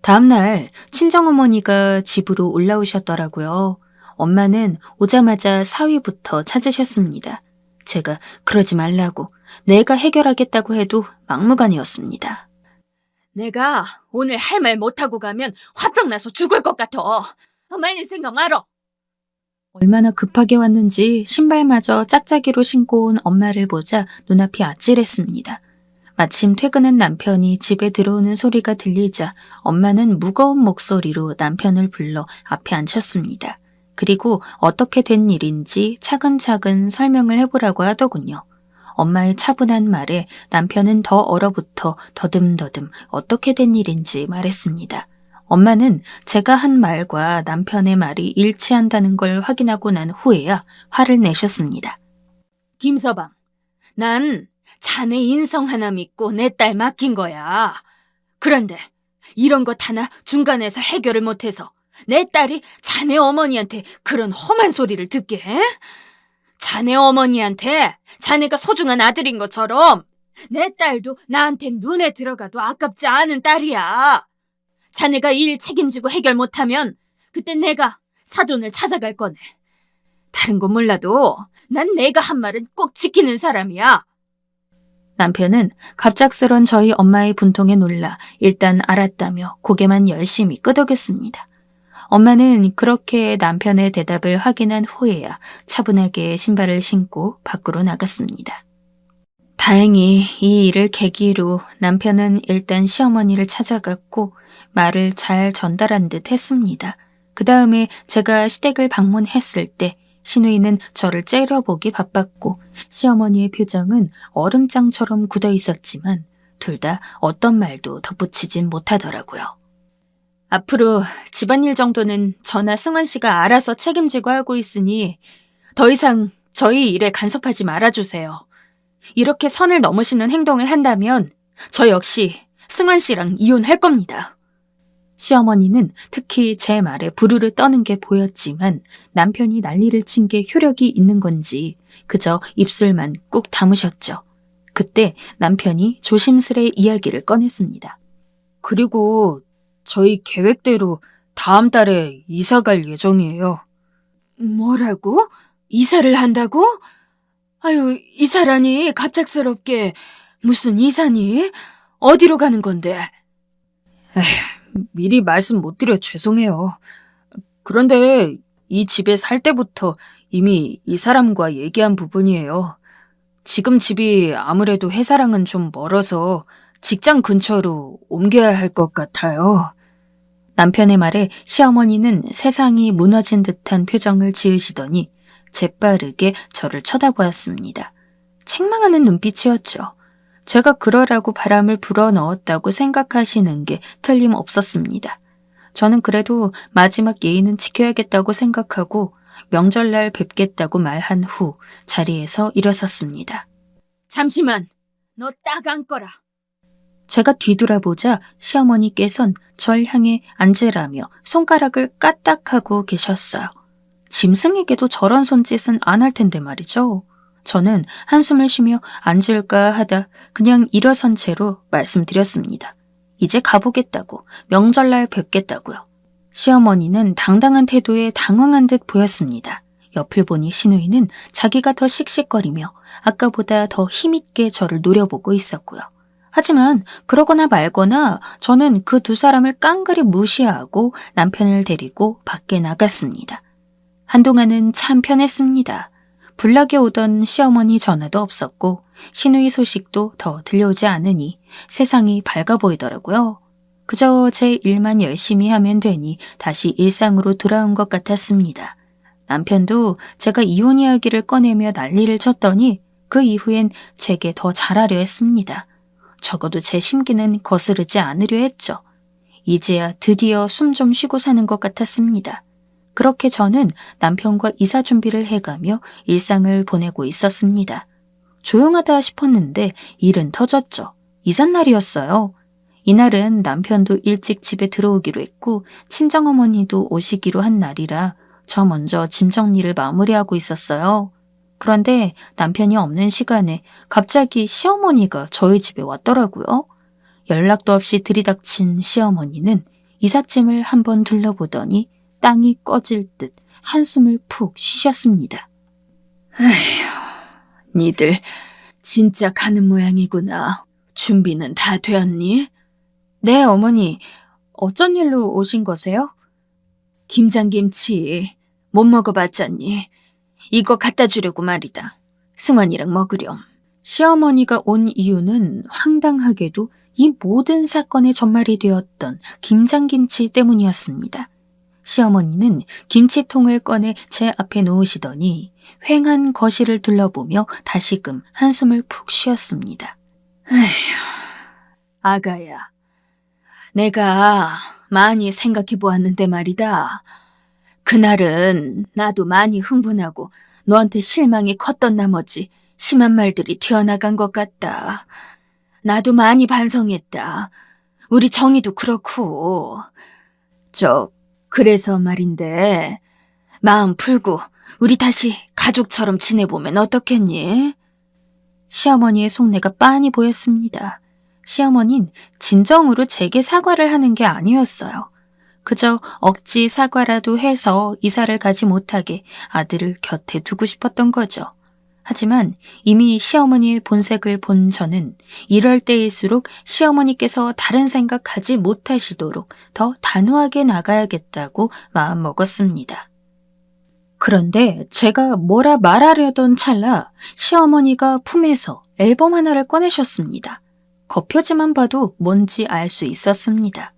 다음날 친정어머니가 집으로 올라오셨더라고요. 엄마는 오자마자 사위부터 찾으셨습니다. 제가 그러지 말라고 내가 해결하겠다고 해도 막무가내였습니다. 내가 오늘 할 말 못하고 가면 화병 나서 죽을 것 같아. 말린 생각 말어. 얼마나 급하게 왔는지 신발마저 짝짝이로 신고 온 엄마를 보자 눈앞이 아찔했습니다. 마침 퇴근한 남편이 집에 들어오는 소리가 들리자 엄마는 무거운 목소리로 남편을 불러 앞에 앉혔습니다. 그리고 어떻게 된 일인지 차근차근 설명을 해보라고 하더군요. 엄마의 차분한 말에 남편은 더 얼어붙어 더듬더듬 어떻게 된 일인지 말했습니다. 엄마는 제가 한 말과 남편의 말이 일치한다는 걸 확인하고 난 후에야 화를 내셨습니다. 김서방, 난 자네 인성 하나 믿고 내 딸 맡긴 거야. 그런데 이런 것 하나 중간에서 해결을 못해서 내 딸이 자네 어머니한테 그런 험한 소리를 듣게 해? 자네 어머니한테 자네가 소중한 아들인 것처럼 내 딸도 나한테 눈에 들어가도 아깝지 않은 딸이야. 자네가 일 책임지고 해결 못하면 그땐 내가 사돈을 찾아갈 거네. 다른 건 몰라도 난 내가 한 말은 꼭 지키는 사람이야. 남편은 갑작스런 저희 엄마의 분통에 놀라 일단 알았다며 고개만 열심히 끄덕였습니다. 엄마는 그렇게 남편의 대답을 확인한 후에야 차분하게 신발을 신고 밖으로 나갔습니다. 다행히 이 일을 계기로 남편은 일단 시어머니를 찾아갔고 말을 잘 전달한 듯 했습니다. 그 다음에 제가 시댁을 방문했을 때 신우이는 저를 째려보기 바빴고 시어머니의 표정은 얼음장처럼 굳어 있었지만 둘 다 어떤 말도 덧붙이진 못하더라고요. 앞으로 집안일 정도는 저나 승환 씨가 알아서 책임지고 하고 있으니 더 이상 저희 일에 간섭하지 말아주세요. 이렇게 선을 넘으시는 행동을 한다면 저 역시 승환 씨랑 이혼할 겁니다. 시어머니는 특히 제 말에 부르르 떠는 게 보였지만 남편이 난리를 친 게 효력이 있는 건지 그저 입술만 꾹 다무셨죠. 그때 남편이 조심스레 이야기를 꺼냈습니다. 그리고 저희 계획대로 다음 달에 이사 갈 예정이에요. 뭐라고? 이사를 한다고? 아유, 이사라니 갑작스럽게. 무슨 이사니? 어디로 가는 건데? 미리 말씀 못 드려 죄송해요. 그런데 이 집에 살 때부터 이미 이 사람과 얘기한 부분이에요. 지금 집이 아무래도 회사랑은 좀 멀어서 직장 근처로 옮겨야 할 것 같아요. 남편의 말에 시어머니는 세상이 무너진 듯한 표정을 지으시더니 재빠르게 저를 쳐다보았습니다. 책망하는 눈빛이었죠. 제가 그러라고 바람을 불어넣었다고 생각하시는 게 틀림없었습니다. 저는 그래도 마지막 예의는 지켜야겠다고 생각하고 명절날 뵙겠다고 말한 후 자리에서 일어섰습니다. 잠시만, 너 딱 앉거라. 제가 뒤돌아보자 시어머니께선 절 향해 앉으라며 손가락을 까딱하고 계셨어요. 짐승에게도 저런 손짓은 안 할 텐데 말이죠. 저는 한숨을 쉬며 앉을까 하다 그냥 일어선 채로 말씀드렸습니다. 이제 가보겠다고, 명절날 뵙겠다고요. 시어머니는 당당한 태도에 당황한 듯 보였습니다. 옆을 보니 시누이는 자기가 더 씩씩거리며 아까보다 더 힘있게 저를 노려보고 있었고요. 하지만 그러거나 말거나 저는 그 두 사람을 깡그리 무시하고 남편을 데리고 밖에 나갔습니다. 한동안은 참 편했습니다. 불나게 오던 시어머니 전화도 없었고 시누이 소식도 더 들려오지 않으니 세상이 밝아 보이더라고요. 그저 제 일만 열심히 하면 되니 다시 일상으로 돌아온 것 같았습니다. 남편도 제가 이혼 이야기를 꺼내며 난리를 쳤더니 그 이후엔 제게 더 잘하려 했습니다. 적어도 제 심기는 거스르지 않으려 했죠. 이제야 드디어 숨 좀 쉬고 사는 것 같았습니다. 그렇게 저는 남편과 이사 준비를 해가며 일상을 보내고 있었습니다. 조용하다 싶었는데 일은 터졌죠. 이삿날이었어요. 이날은 남편도 일찍 집에 들어오기로 했고 친정어머니도 오시기로 한 날이라 저 먼저 짐 정리를 마무리하고 있었어요. 그런데 남편이 없는 시간에 갑자기 시어머니가 저희 집에 왔더라고요. 연락도 없이 들이닥친 시어머니는 이삿짐을 한번 둘러보더니 땅이 꺼질 듯 한숨을 푹 쉬셨습니다. 니들 진짜 가는 모양이구나. 준비는 다 되었니? 네, 어머니. 어쩐 일로 오신 거세요? 김장김치 못 먹어봤잖니? 이거 갖다 주려고 말이다. 승환이랑 먹으렴. 시어머니가 온 이유는 황당하게도 이 모든 사건의 전말이 되었던 김장김치 때문이었습니다. 시어머니는 김치통을 꺼내 제 앞에 놓으시더니 휑한 거실을 둘러보며 다시금 한숨을 푹 쉬었습니다. 아가야, 내가 많이 생각해 보았는데 말이다. 그날은 나도 많이 흥분하고 너한테 실망이 컸던 나머지 심한 말들이 튀어나간 것 같다. 나도 많이 반성했다. 우리 정희도 그렇고. 그래서 말인데 마음 풀고 우리 다시 가족처럼 지내보면 어떻겠니? 시어머니의 속내가 빤히 보였습니다. 시어머니는 진정으로 제게 사과를 하는 게 아니었어요. 그저 억지 사과라도 해서 이사를 가지 못하게 아들을 곁에 두고 싶었던 거죠. 하지만 이미 시어머니의 본색을 본 저는 이럴 때일수록 시어머니께서 다른 생각하지 못하시도록 더 단호하게 나가야겠다고 마음먹었습니다. 그런데 제가 뭐라 말하려던 찰나 시어머니가 품에서 앨범 하나를 꺼내셨습니다. 겉표지만 봐도 뭔지 알 수 있었습니다.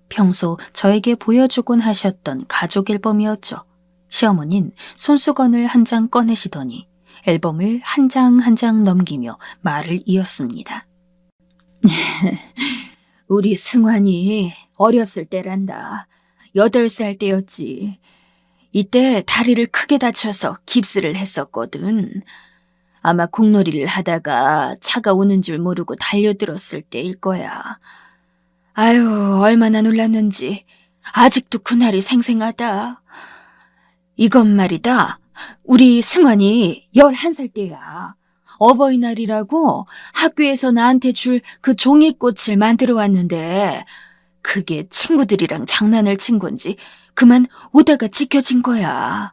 평소 저에게 보여주곤 하셨던 가족 앨범이었죠. 시어머니는 손수건을 한 장 꺼내시더니 앨범을 한 장 한 장 넘기며 말을 이었습니다. 우리 승환이 어렸을 때란다. 8살 때였지. 이때 다리를 크게 다쳐서 깁스를 했었거든. 아마 공놀이를 하다가 차가 오는 줄 모르고 달려들었을 때일 거야. 아유, 얼마나 놀랐는지 아직도 그날이 생생하다. 이건 말이다. 우리 승환이 11살 때야. 어버이날이라고 학교에서 나한테 줄 그 종이꽃을 만들어 왔는데 그게 친구들이랑 장난을 친 건지 그만 오다가 찢겨진 거야.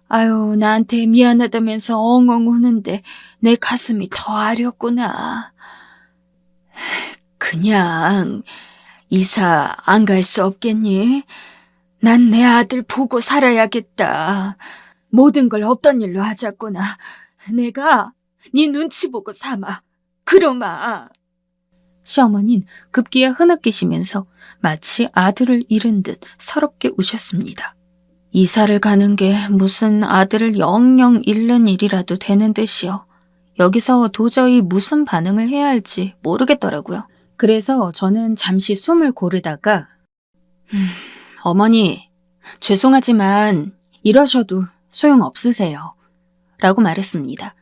아유, 나한테 미안하다면서 엉엉 우는데 내 가슴이 더 아렸구나. 그냥 이사 안 갈 수 없겠니? 난 내 아들 보고 살아야겠다. 모든 걸 없던 일로 하자꾸나. 내가 네 눈치 보고 삼아. 그러마. 시어머니는 급기야 흐느끼시면서 마치 아들을 잃은 듯 서럽게 우셨습니다. 이사를 가는 게 무슨 아들을 영영 잃는 일이라도 되는 듯이요. 여기서 도저히 무슨 반응을 해야 할지 모르겠더라고요. 그래서 저는 잠시 숨을 고르다가 어머니, 죄송하지만 이러셔도 소용없으세요. 라고 말했습니다.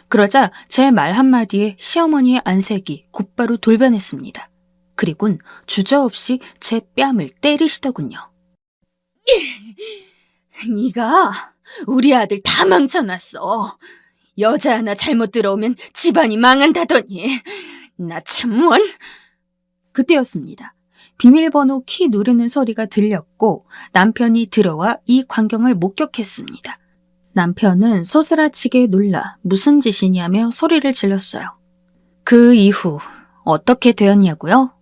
그러자 제 말 한마디에 시어머니의 안색이 곧바로 돌변했습니다. 그리곤 주저없이 제 뺨을 때리시더군요. 네가 우리 아들 다 망쳐놨어. 여자 하나 잘못 들어오면 집안이 망한다더니. 나 참원. 그때였습니다. 비밀번호 키 누르는 소리가 들렸고 남편이 들어와 이 광경을 목격했습니다. 남편은 소스라치게 놀라 무슨 짓이냐며 소리를 질렀어요. 그 이후 어떻게 되었냐고요?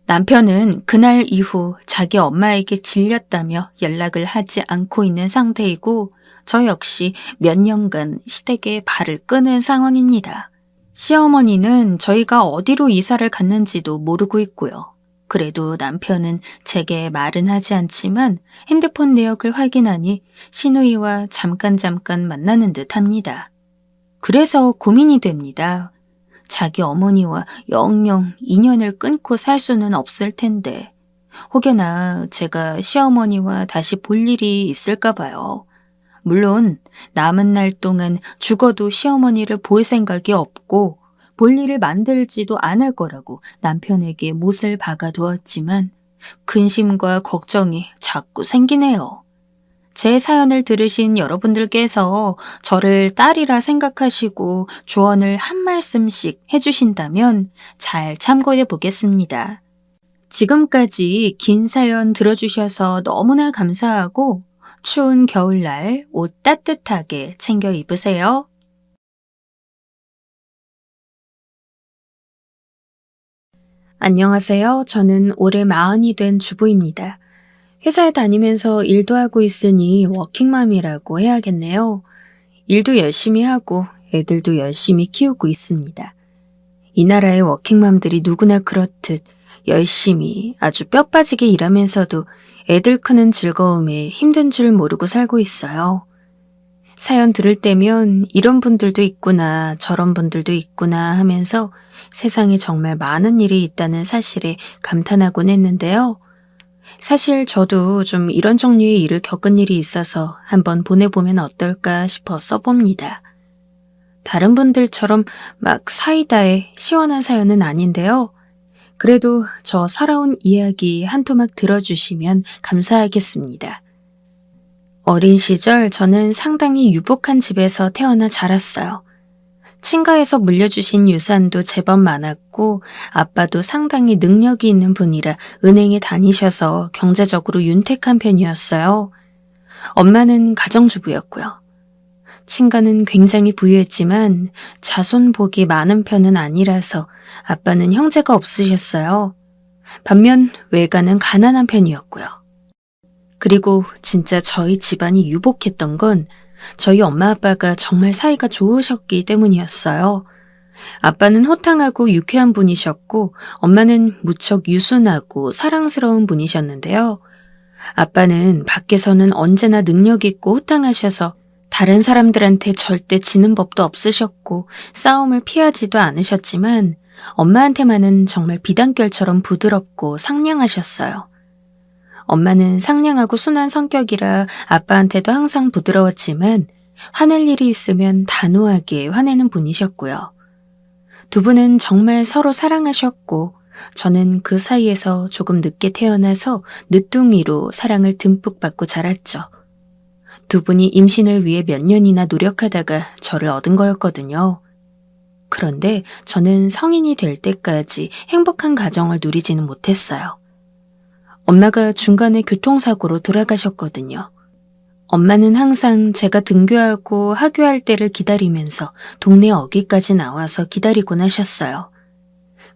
남편은 그날 이후 자기 엄마에게 질렸다며 연락을 하지 않고 있는 상태이고 저 역시 몇 년간 시댁에 발을 끄는 상황입니다. 시어머니는 저희가 어디로 이사를 갔는지도 모르고 있고요. 그래도 남편은 제게 말은 하지 않지만 핸드폰 내역을 확인하니 시누이와 잠깐 만나는 듯 합니다. 그래서 고민이 됩니다. 자기 어머니와 영영 인연을 끊고 살 수는 없을 텐데 혹여나 제가 시어머니와 다시 볼 일이 있을까 봐요. 물론 남은 날 동안 죽어도 시어머니를 볼 생각이 없고 볼 일을 만들지도 않을 거라고 남편에게 못을 박아두었지만 근심과 걱정이 자꾸 생기네요. 제 사연을 들으신 여러분들께서 저를 딸이라 생각하시고 조언을 한 말씀씩 해주신다면 잘 참고해 보겠습니다. 지금까지 긴 사연 들어주셔서 너무나 감사하고 추운 겨울날 옷 따뜻하게 챙겨 입으세요. 안녕하세요. 저는 올해 40이 된 주부입니다. 회사에 다니면서 일도 하고 있으니 워킹맘이라고 해야겠네요. 일도 열심히 하고 애들도 열심히 키우고 있습니다. 이 나라의 워킹맘들이 누구나 그렇듯 열심히 아주 뼈 빠지게 일하면서도 애들 크는 즐거움에 힘든 줄 모르고 살고 있어요. 사연 들을 때면 이런 분들도 있구나, 저런 분들도 있구나 하면서 세상에 정말 많은 일이 있다는 사실에 감탄하곤 했는데요. 사실 저도 좀 이런 종류의 일을 겪은 일이 있어서 한번 보내보면 어떨까 싶어 써봅니다. 다른 분들처럼 막 사이다에 시원한 사연은 아닌데요. 그래도 저 살아온 이야기 한 토막 들어주시면 감사하겠습니다. 어린 시절 저는 상당히 유복한 집에서 태어나 자랐어요. 친가에서 물려주신 유산도 제법 많았고 아빠도 상당히 능력이 있는 분이라 은행에 다니셔서 경제적으로 윤택한 편이었어요. 엄마는 가정주부였고요. 친가는 굉장히 부유했지만 자손복이 많은 편은 아니라서 아빠는 형제가 없으셨어요. 반면 외가는 가난한 편이었고요. 그리고 진짜 저희 집안이 유복했던 건 저희 엄마 아빠가 정말 사이가 좋으셨기 때문이었어요. 아빠는 호탕하고 유쾌한 분이셨고 엄마는 무척 유순하고 사랑스러운 분이셨는데요. 아빠는 밖에서는 언제나 능력 있고 호탕하셔서 다른 사람들한테 절대 지는 법도 없으셨고 싸움을 피하지도 않으셨지만 엄마한테만은 정말 비단결처럼 부드럽고 상냥하셨어요. 엄마는 상냥하고 순한 성격이라 아빠한테도 항상 부드러웠지만 화낼 일이 있으면 단호하게 화내는 분이셨고요. 두 분은 정말 서로 사랑하셨고 저는 그 사이에서 조금 늦게 태어나서 늦둥이로 사랑을 듬뿍 받고 자랐죠. 두 분이 임신을 위해 몇 년이나 노력하다가 저를 얻은 거였거든요. 그런데 저는 성인이 될 때까지 행복한 가정을 누리지는 못했어요. 엄마가 중간에 교통사고로 돌아가셨거든요. 엄마는 항상 제가 등교하고 하교할 때를 기다리면서 동네 어귀까지 나와서 기다리곤 하셨어요.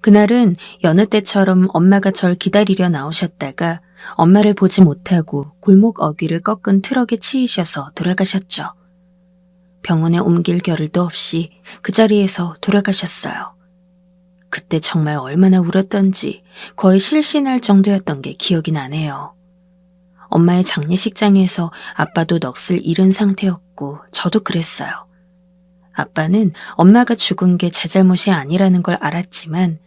그날은 여느 때처럼 엄마가 절 기다리려 나오셨다가 엄마를 보지 못하고 골목 어귀를 꺾은 트럭에 치이셔서 돌아가셨죠. 병원에 옮길 겨를도 없이 그 자리에서 돌아가셨어요. 그때 정말 얼마나 울었던지 거의 실신할 정도였던 게 기억이 나네요. 엄마의 장례식장에서 아빠도 넋을 잃은 상태였고 저도 그랬어요. 아빠는 엄마가 죽은 게 제 잘못이 아니라는 걸 알았지만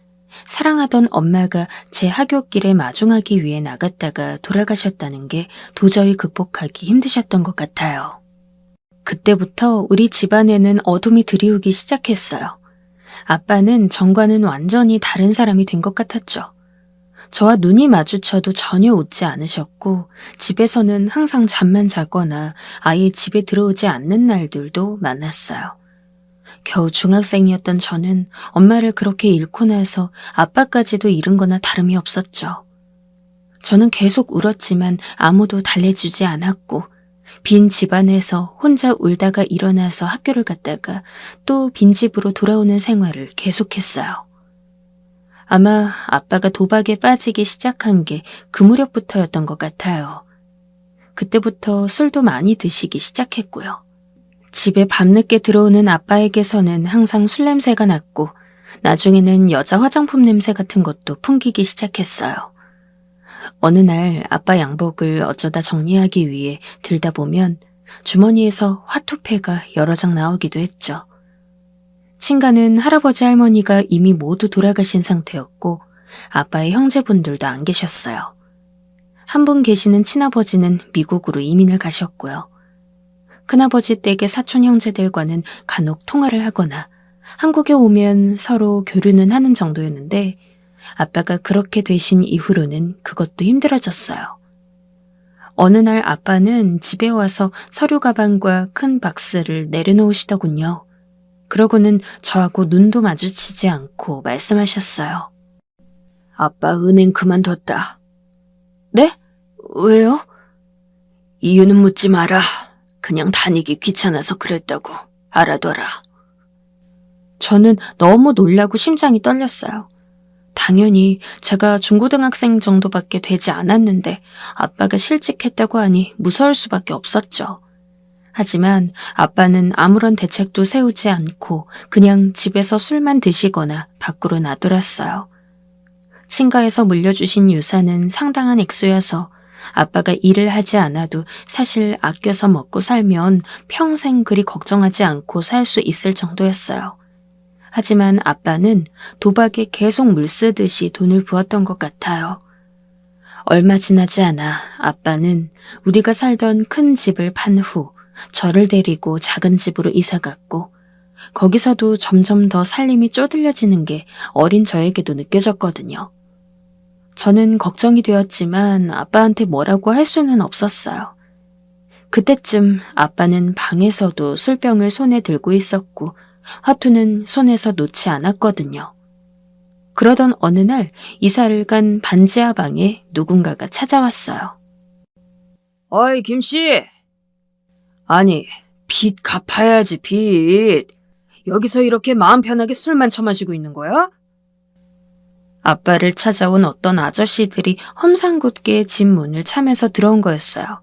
사랑하던 엄마가 제 하굣길에 마중하기 위해 나갔다가 돌아가셨다는 게 도저히 극복하기 힘드셨던 것 같아요. 그때부터 우리 집안에는 어둠이 드리우기 시작했어요. 아빠는 전과는 완전히 다른 사람이 된 것 같았죠. 저와 눈이 마주쳐도 전혀 웃지 않으셨고 집에서는 항상 잠만 자거나 아예 집에 들어오지 않는 날들도 많았어요. 겨우 중학생이었던 저는 엄마를 그렇게 잃고 나서 아빠까지도 잃은 거나 다름이 없었죠. 저는 계속 울었지만 아무도 달래주지 않았고 빈 집안에서 혼자 울다가 일어나서 학교를 갔다가 또 빈 집으로 돌아오는 생활을 계속했어요. 아마 아빠가 도박에 빠지기 시작한 게 그 무렵부터였던 것 같아요. 그때부터 술도 많이 드시기 시작했고요. 집에 밤늦게 들어오는 아빠에게서는 항상 술 냄새가 났고 나중에는 여자 화장품 냄새 같은 것도 풍기기 시작했어요. 어느 날 아빠 양복을 어쩌다 정리하기 위해 들다 보면 주머니에서 화투패가 여러 장 나오기도 했죠. 친가는 할아버지 할머니가 이미 모두 돌아가신 상태였고 아빠의 형제분들도 안 계셨어요. 한 분 계시는 친아버지는 미국으로 이민을 가셨고요. 큰아버지 댁의 사촌 형제들과는 간혹 통화를 하거나 한국에 오면 서로 교류는 하는 정도였는데 아빠가 그렇게 되신 이후로는 그것도 힘들어졌어요. 어느 날 아빠는 집에 와서 서류 가방과 큰 박스를 내려놓으시더군요. 그러고는 저하고 눈도 마주치지 않고 말씀하셨어요. 아빠 은행 그만뒀다. 네? 왜요? 이유는 묻지 마라. 그냥 다니기 귀찮아서 그랬다고. 알아둬라. 저는 너무 놀라고 심장이 떨렸어요. 당연히 제가 중고등학생 정도밖에 되지 않았는데 아빠가 실직했다고 하니 무서울 수밖에 없었죠. 하지만 아빠는 아무런 대책도 세우지 않고 그냥 집에서 술만 드시거나 밖으로 나돌았어요. 친가에서 물려주신 유산은 상당한 액수여서 아빠가 일을 하지 않아도 사실 아껴서 먹고 살면 평생 그리 걱정하지 않고 살 수 있을 정도였어요. 하지만 아빠는 도박에 계속 물쓰듯이 돈을 부었던 것 같아요. 얼마 지나지 않아 아빠는 우리가 살던 큰 집을 판 후 저를 데리고 작은 집으로 이사 갔고 거기서도 점점 더 살림이 쪼들려지는 게 어린 저에게도 느껴졌거든요. 저는 걱정이 되었지만 아빠한테 뭐라고 할 수는 없었어요. 그때쯤 아빠는 방에서도 술병을 손에 들고 있었고 화투는 손에서 놓지 않았거든요. 그러던 어느 날 이사를 간 반지하 방에 누군가가 찾아왔어요. 어이 김씨. 아니 빚 갚아야지 빚. 여기서 이렇게 마음 편하게 술만 처마시고 있는 거야? 아빠를 찾아온 어떤 아저씨들이 험상궂게 집 문을 차면서 들어온 거였어요.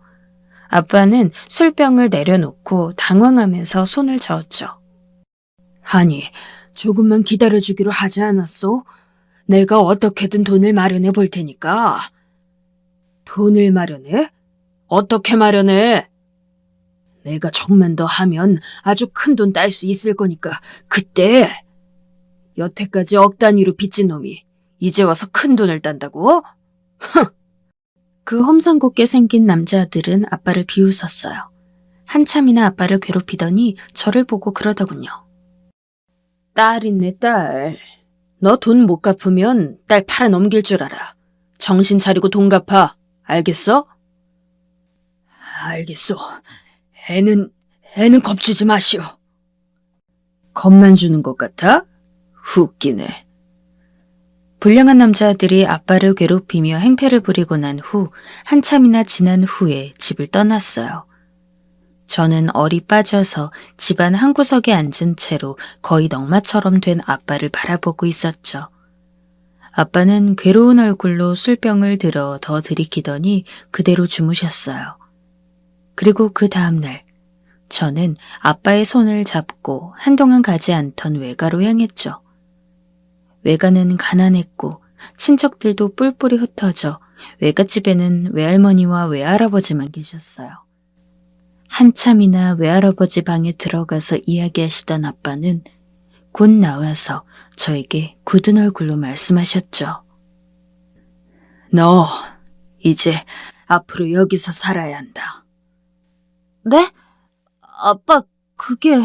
아빠는 술병을 내려놓고 당황하면서 손을 저었죠. 아니, 조금만 기다려주기로 하지 않았소? 내가 어떻게든 돈을 마련해 볼 테니까. 돈을 마련해? 어떻게 마련해? 내가 조금만 더 하면 아주 큰 돈 딸 수 있을 거니까 그때 여태까지 억 단위로 빚진 놈이 이제 와서 큰 돈을 딴다고? 그 험상궂게 생긴 남자들은 아빠를 비웃었어요. 한참이나 아빠를 괴롭히더니 저를 보고 그러더군요. 딸 있네 딸. 너 돈 못 갚으면 딸 팔아넘길 줄 알아. 정신 차리고 돈 갚아. 알겠어? 알겠소. 애는 겁주지 마시오. 겁만 주는 것 같아? 웃기네. 불량한 남자들이 아빠를 괴롭히며 행패를 부리고 난 후 한참이나 지난 후에 집을 떠났어요. 저는 얼이 빠져서 집안 한구석에 앉은 채로 거의 넝마처럼 된 아빠를 바라보고 있었죠. 아빠는 괴로운 얼굴로 술병을 들어 더 들이키더니 그대로 주무셨어요. 그리고 그 다음날 저는 아빠의 손을 잡고 한동안 가지 않던 외가로 향했죠. 외가는 가난했고 친척들도 뿔뿔이 흩어져 외갓집에는 외할머니와 외할아버지만 계셨어요. 한참이나 외할아버지 방에 들어가서 이야기하시던 아빠는 곧 나와서 저에게 굳은 얼굴로 말씀하셨죠. 너 이제 앞으로 여기서 살아야 한다. 네? 아빠 그게...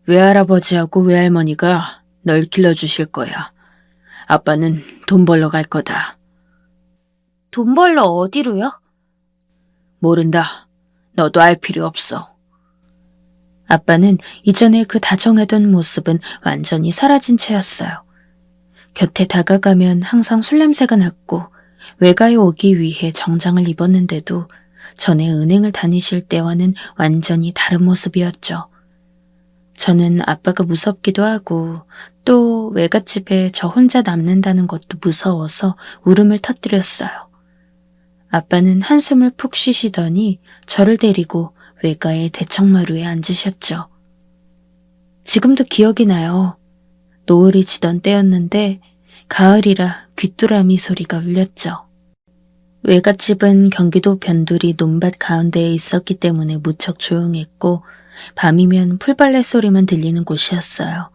외할아버지하고 외할머니가 널 길러주실 거야. 아빠는 돈 벌러 갈 거다. 돈 벌러 어디로요? 모른다. 너도 알 필요 없어. 아빠는 이전에 그 다정하던 모습은 완전히 사라진 채였어요. 곁에 다가가면 항상 술 냄새가 났고 외가에 오기 위해 정장을 입었는데도 전에 은행을 다니실 때와는 완전히 다른 모습이었죠. 저는 아빠가 무섭기도 하고 또 외갓집에 저 혼자 남는다는 것도 무서워서 울음을 터뜨렸어요. 아빠는 한숨을 푹 쉬시더니 저를 데리고 외가의 대청마루에 앉으셨죠. 지금도 기억이 나요. 노을이 지던 때였는데 가을이라 귀뚜라미 소리가 울렸죠. 외갓집은 경기도 변두리 논밭 가운데에 있었기 때문에 무척 조용했고 밤이면 풀벌레 소리만 들리는 곳이었어요.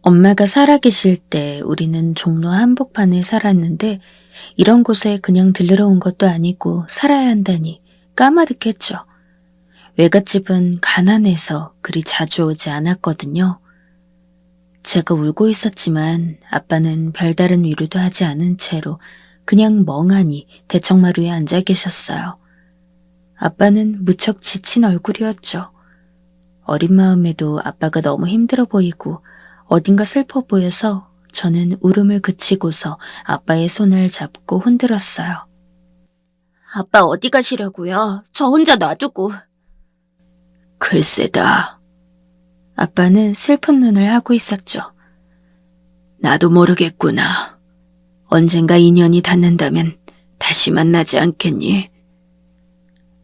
엄마가 살아계실 때 우리는 종로 한복판에 살았는데 이런 곳에 그냥 들르러 온 것도 아니고 살아야 한다니 까마득했죠. 외갓집은 가난해서 그리 자주 오지 않았거든요. 제가 울고 있었지만 아빠는 별다른 위로도 하지 않은 채로 그냥 멍하니 대청마루에 앉아 계셨어요. 아빠는 무척 지친 얼굴이었죠. 어린 마음에도 아빠가 너무 힘들어 보이고 어딘가 슬퍼 보여서 저는 울음을 그치고서 아빠의 손을 잡고 흔들었어요. 아빠 어디 가시려고요? 저 혼자 놔두고. 글쎄다. 아빠는 슬픈 눈을 하고 있었죠. 나도 모르겠구나. 언젠가 인연이 닿는다면 다시 만나지 않겠니?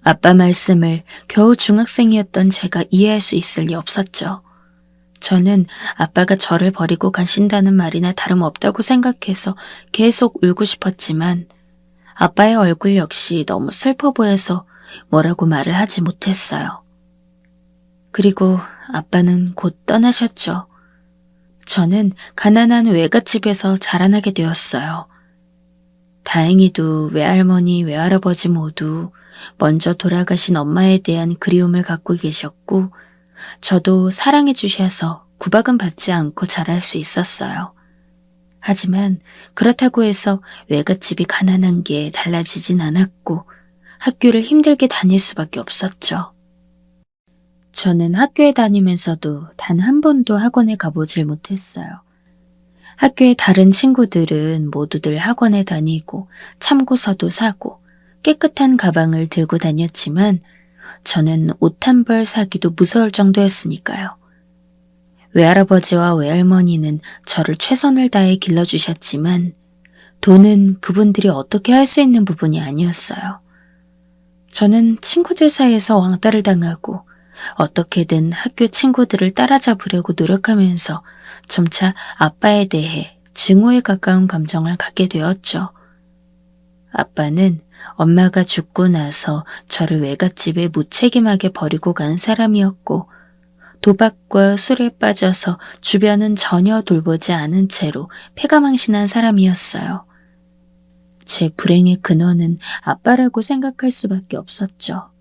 아빠 말씀을 겨우 중학생이었던 제가 이해할 수 있을 리 없었죠. 저는 아빠가 저를 버리고 가신다는 말이나 다름없다고 생각해서 계속 울고 싶었지만 아빠의 얼굴 역시 너무 슬퍼 보여서 뭐라고 말을 하지 못했어요. 그리고 아빠는 곧 떠나셨죠. 저는 가난한 외갓집에서 자라나게 되었어요. 다행히도 외할머니, 외할아버지 모두 먼저 돌아가신 엄마에 대한 그리움을 갖고 계셨고 저도 사랑해 주셔서 구박은 받지 않고 자랄 수 있었어요. 하지만 그렇다고 해서 외갓집이 가난한 게 달라지진 않았고 학교를 힘들게 다닐 수밖에 없었죠. 저는 학교에 다니면서도 단 한 번도 학원에 가보질 못했어요. 학교의 다른 친구들은 모두들 학원에 다니고 참고서도 사고 깨끗한 가방을 들고 다녔지만 저는 옷 한 벌 사기도 무서울 정도였으니까요. 외할아버지와 외할머니는 저를 최선을 다해 길러주셨지만 돈은 그분들이 어떻게 할 수 있는 부분이 아니었어요. 저는 친구들 사이에서 왕따를 당하고 어떻게든 학교 친구들을 따라잡으려고 노력하면서 점차 아빠에 대해 증오에 가까운 감정을 갖게 되었죠. 아빠는 엄마가 죽고 나서 저를 외갓집에 무책임하게 버리고 간 사람이었고 도박과 술에 빠져서 주변은 전혀 돌보지 않은 채로 패가망신한 사람이었어요. 제 불행의 근원은 아빠라고 생각할 수밖에 없었죠.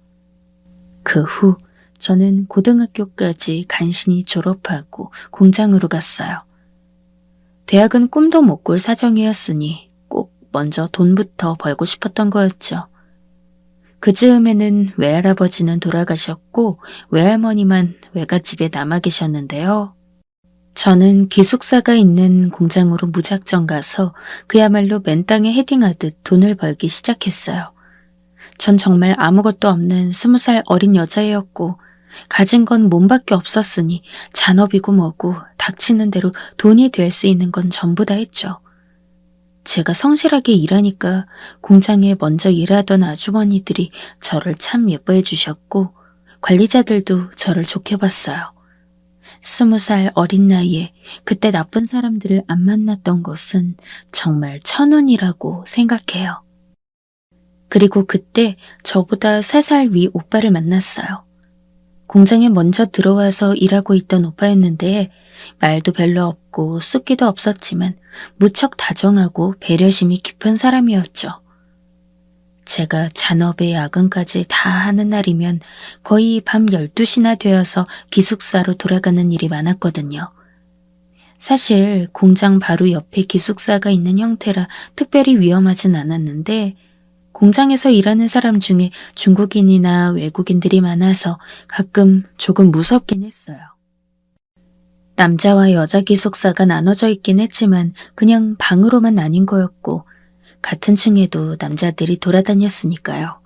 그 후 저는 고등학교까지 간신히 졸업하고 공장으로 갔어요. 대학은 꿈도 못 꿀 사정이었으니 꼭 먼저 돈부터 벌고 싶었던 거였죠. 그 즈음에는 외할아버지는 돌아가셨고 외할머니만 외갓집에 남아 계셨는데요. 저는 기숙사가 있는 공장으로 무작정 가서 그야말로 맨 땅에 헤딩하듯 돈을 벌기 시작했어요. 전 정말 아무것도 없는 20살 어린 여자애였고 가진 건 몸밖에 없었으니 잔업이고 뭐고 닥치는 대로 돈이 될 수 있는 건 전부 다 했죠. 제가 성실하게 일하니까 공장에 먼저 일하던 아주머니들이 저를 참 예뻐해 주셨고 관리자들도 저를 좋게 봤어요. 20살 어린 나이에 그때 나쁜 사람들을 안 만났던 것은 정말 천운이라고 생각해요. 그리고 그때 저보다 3살 위 오빠를 만났어요. 공장에 먼저 들어와서 일하고 있던 오빠였는데 말도 별로 없고 숫기도 없었지만 무척 다정하고 배려심이 깊은 사람이었죠. 제가 잔업에 야근까지 다 하는 날이면 거의 밤 12시나 되어서 기숙사로 돌아가는 일이 많았거든요. 사실 공장 바로 옆에 기숙사가 있는 형태라 특별히 위험하진 않았는데 공장에서 일하는 사람 중에 중국인이나 외국인들이 많아서 가끔 조금 무섭긴 했어요. 남자와 여자 기숙사가 나눠져 있긴 했지만 그냥 방으로만 나뉜 거였고 같은 층에도 남자들이 돌아다녔으니까요.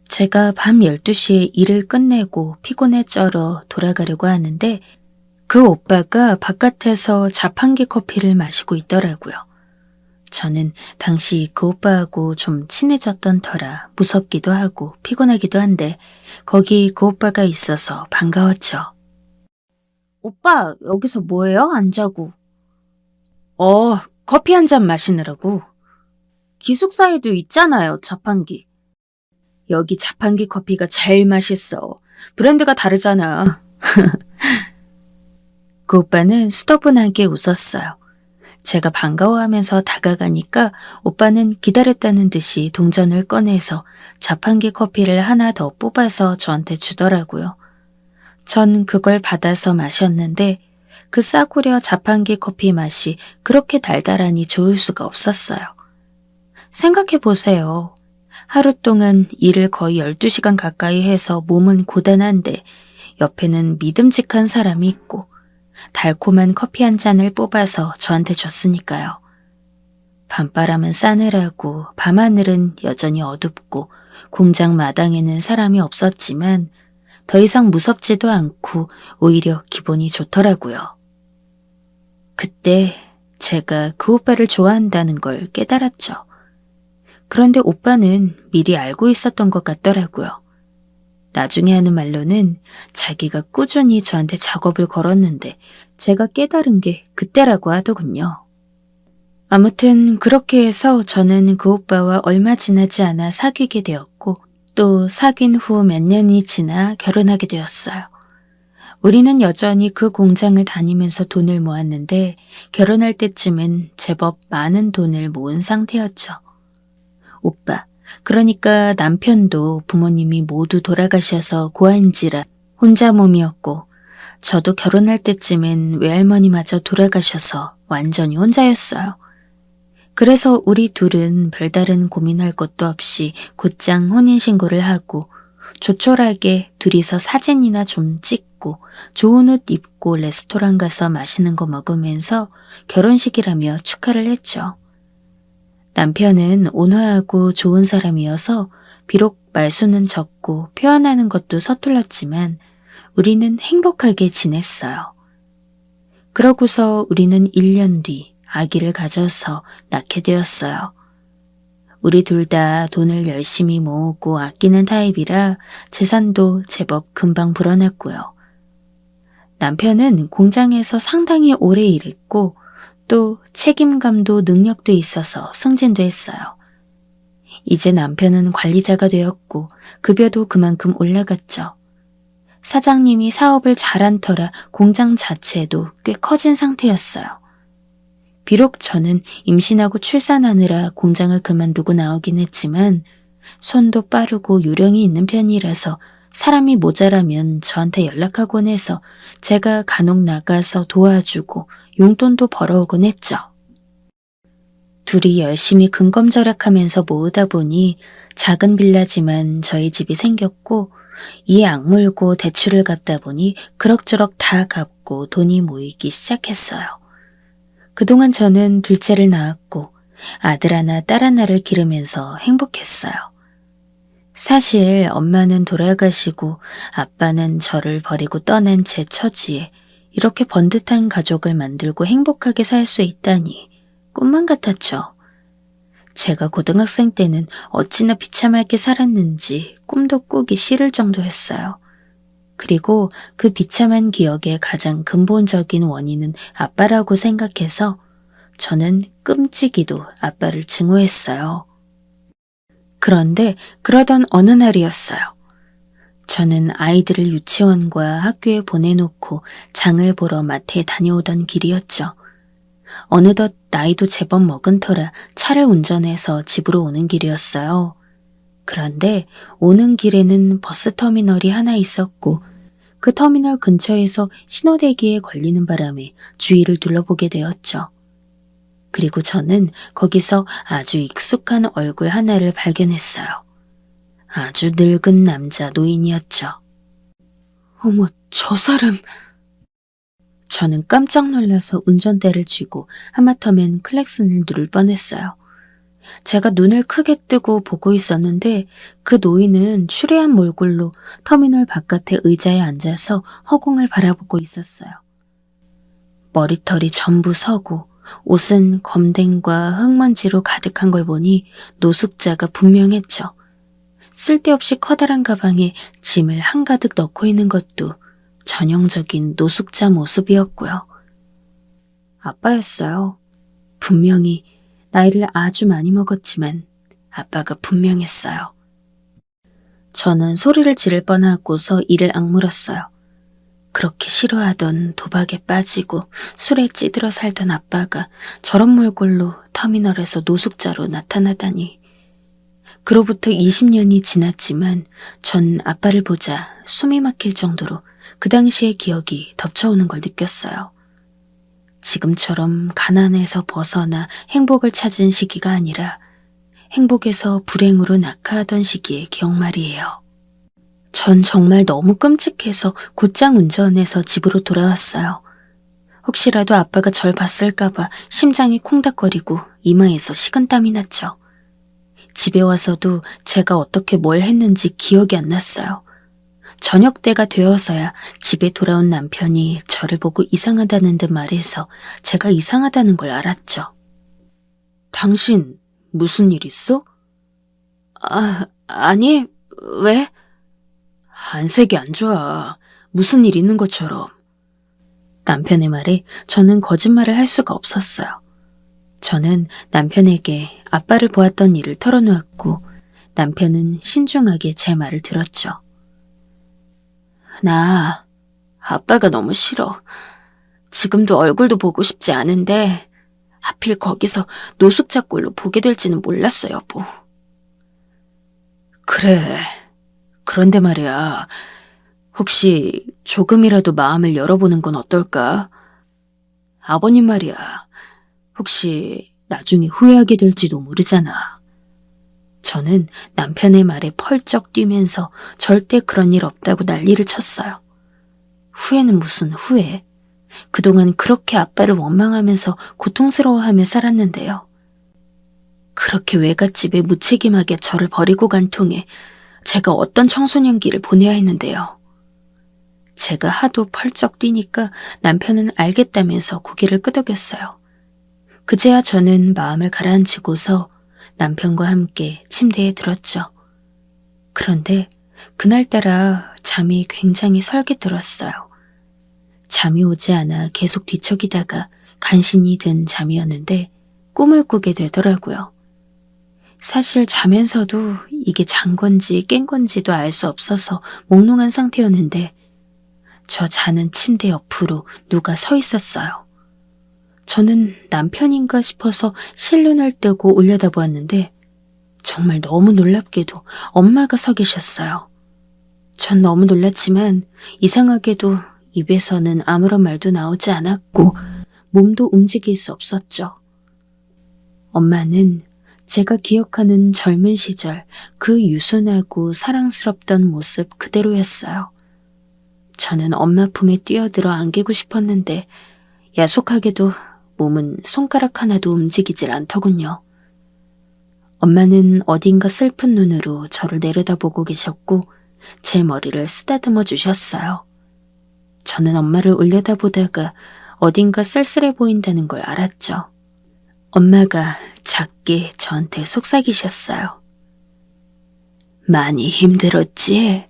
제가 밤 12시에 일을 끝내고 피곤에 쩔어 돌아가려고 하는데 그 오빠가 바깥에서 자판기 커피를 마시고 있더라고요. 저는 당시 그 오빠하고 좀 친해졌던 터라 무섭기도 하고 피곤하기도 한데 거기 그 오빠가 있어서 반가웠죠. 오빠, 여기서 뭐해요? 안 자고. 커피 한 잔 마시느라고. 기숙사에도 있잖아요, 자판기. 여기 자판기 커피가 제일 맛있어. 브랜드가 다르잖아. 그 오빠는 수더분하게 웃었어요. 제가 반가워하면서 다가가니까 오빠는 기다렸다는 듯이 동전을 꺼내서 자판기 커피를 하나 더 뽑아서 저한테 주더라고요. 전 그걸 받아서 마셨는데 그 싸구려 자판기 커피 맛이 그렇게 달달하니 좋을 수가 없었어요. 생각해보세요. 하루 동안 일을 거의 12시간 가까이 해서 몸은 고단한데 옆에는 믿음직한 사람이 있고 달콤한 커피 한 잔을 뽑아서 저한테 줬으니까요. 밤바람은 싸늘하고 밤하늘은 여전히 어둡고 공장 마당에는 사람이 없었지만 더 이상 무섭지도 않고 오히려 기분이 좋더라고요. 그때 제가 그 오빠를 좋아한다는 걸 깨달았죠. 그런데 오빠는 미리 알고 있었던 것 같더라고요. 나중에 하는 말로는 자기가 꾸준히 저한테 작업을 걸었는데 제가 깨달은 게 그때라고 하더군요. 아무튼 그렇게 해서 저는 그 오빠와 얼마 지나지 않아 사귀게 되었고 또 사귄 후 몇 년이 지나 결혼하게 되었어요. 우리는 여전히 그 공장을 다니면서 돈을 모았는데 결혼할 때쯤은 제법 많은 돈을 모은 상태였죠. 오빠, 그러니까 남편도 부모님이 모두 돌아가셔서 고아인지라 혼자 몸이었고 저도 결혼할 때쯤엔 외할머니마저 돌아가셔서 완전히 혼자였어요. 그래서 우리 둘은 별다른 고민할 것도 없이 곧장 혼인신고를 하고 조촐하게 둘이서 사진이나 좀 찍고 좋은 옷 입고 레스토랑 가서 맛있는 거 먹으면서 결혼식이라며 축하를 했죠. 남편은 온화하고 좋은 사람이어서 비록 말수는 적고 표현하는 것도 서툴렀지만 우리는 행복하게 지냈어요. 그러고서 우리는 1년 뒤 아기를 가져서 낳게 되었어요. 우리 둘 다 돈을 열심히 모으고 아끼는 타입이라 재산도 제법 금방 불어났고요. 남편은 공장에서 상당히 오래 일했고 또 책임감도 능력도 있어서 승진도 했어요. 이제 남편은 관리자가 되었고 급여도 그만큼 올라갔죠. 사장님이 사업을 잘한 터라 공장 자체도 꽤 커진 상태였어요. 비록 저는 임신하고 출산하느라 공장을 그만두고 나오긴 했지만 손도 빠르고 요령이 있는 편이라서 사람이 모자라면 저한테 연락하곤 해서 제가 간혹 나가서 도와주고 용돈도 벌어오곤 했죠. 둘이 열심히 근검절약하면서 모으다 보니 작은 빌라지만 저희 집이 생겼고 이에 악물고 대출을 갚다 보니 그럭저럭 다 갚고 돈이 모이기 시작했어요. 그동안 저는 둘째를 낳았고 아들 하나 딸 하나를 기르면서 행복했어요. 사실 엄마는 돌아가시고 아빠는 저를 버리고 떠난 제 처지에 이렇게 번듯한 가족을 만들고 행복하게 살 수 있다니 꿈만 같았죠. 제가 고등학생 때는 어찌나 비참하게 살았는지 꿈도 꾸기 싫을 정도였어요. 그리고 그 비참한 기억의 가장 근본적인 원인은 아빠라고 생각해서 저는 끔찍이도 아빠를 증오했어요. 그런데 그러던 어느 날이었어요. 저는 아이들을 유치원과 학교에 보내놓고 장을 보러 마트에 다녀오던 길이었죠. 어느덧 나이도 제법 먹은 터라 차를 운전해서 집으로 오는 길이었어요. 그런데 오는 길에는 버스터미널이 하나 있었고 그 터미널 근처에서 신호대기에 걸리는 바람에 주위를 둘러보게 되었죠. 그리고 저는 거기서 아주 익숙한 얼굴 하나를 발견했어요. 아주 늙은 남자 노인이었죠. 어머, 저 사람... 저는 깜짝 놀라서 운전대를 쥐고 하마터면 클락슨을 누를 뻔했어요. 제가 눈을 크게 뜨고 보고 있었는데 그 노인은 추레한 몰골로 터미널 바깥의 의자에 앉아서 허공을 바라보고 있었어요. 머리털이 전부 서고 옷은 검댕과 흙먼지로 가득한 걸 보니 노숙자가 분명했죠. 쓸데없이 커다란 가방에 짐을 한가득 넣고 있는 것도 전형적인 노숙자 모습이었고요. 아빠였어요. 분명히 나이를 아주 많이 먹었지만 아빠가 분명했어요. 저는 소리를 지를 뻔하고서 이를 악물었어요. 그렇게 싫어하던 도박에 빠지고 술에 찌들어 살던 아빠가 저런 몰골로 터미널에서 노숙자로 나타나다니. 그로부터 20년이 지났지만 전 아빠를 보자 숨이 막힐 정도로 그 당시의 기억이 덮쳐오는 걸 느꼈어요. 지금처럼 가난에서 벗어나 행복을 찾은 시기가 아니라 행복에서 불행으로 낙하하던 시기의 기억 말이에요. 전 정말 너무 끔찍해서 곧장 운전해서 집으로 돌아왔어요. 혹시라도 아빠가 절 봤을까봐 심장이 콩닥거리고 이마에서 식은땀이 났죠. 집에 와서도 제가 어떻게 뭘 했는지 기억이 안 났어요. 저녁 때가 되어서야 집에 돌아온 남편이 저를 보고 이상하다는 듯 말해서 제가 이상하다는 걸 알았죠. 당신 무슨 일 있어? 아니, 왜? 안색이 안 좋아. 무슨 일 있는 것처럼. 남편의 말에 저는 거짓말을 할 수가 없었어요. 저는 남편에게 아빠를 보았던 일을 털어놓았고 남편은 신중하게 제 말을 들었죠. 나 아빠가 너무 싫어. 지금도 얼굴도 보고 싶지 않은데 하필 거기서 노숙자 꼴로 보게 될지는 몰랐어, 여보. 그래. 그런데 말이야. 혹시 조금이라도 마음을 열어보는 건 어떨까? 아버님 말이야. 혹시 나중에 후회하게 될지도 모르잖아. 저는 남편의 말에 펄쩍 뛰면서 절대 그런 일 없다고 난리를 쳤어요. 후회는 무슨 후회? 그동안 그렇게 아빠를 원망하면서 고통스러워하며 살았는데요. 그렇게 외갓집에 무책임하게 저를 버리고 간 통에 제가 어떤 청소년기를 보내야 했는데요. 제가 하도 펄쩍 뛰니까 남편은 알겠다면서 고개를 끄덕였어요. 그제야 저는 마음을 가라앉히고서 남편과 함께 침대에 들었죠. 그런데 그날따라 잠이 굉장히 설게 들었어요. 잠이 오지 않아 계속 뒤척이다가 간신히 든 잠이었는데 꿈을 꾸게 되더라고요. 사실 자면서도 이게 잔 건지 깬 건지도 알 수 없어서 몽롱한 상태였는데 저 자는 침대 옆으로 누가 서 있었어요. 저는 남편인가 싶어서 실눈을 뜨고 올려다보았는데 정말 너무 놀랍게도 엄마가 서 계셨어요. 전 너무 놀랐지만 이상하게도 입에서는 아무런 말도 나오지 않았고 몸도 움직일 수 없었죠. 엄마는 제가 기억하는 젊은 시절 그 유순하고 사랑스럽던 모습 그대로였어요. 저는 엄마 품에 뛰어들어 안기고 싶었는데 야속하게도 몸은 손가락 하나도 움직이질 않더군요. 엄마는 어딘가 슬픈 눈으로 저를 내려다보고 계셨고 제 머리를 쓰다듬어 주셨어요. 저는 엄마를 올려다보다가 어딘가 쓸쓸해 보인다는 걸 알았죠. 엄마가 작게 저한테 속삭이셨어요. 많이 힘들었지?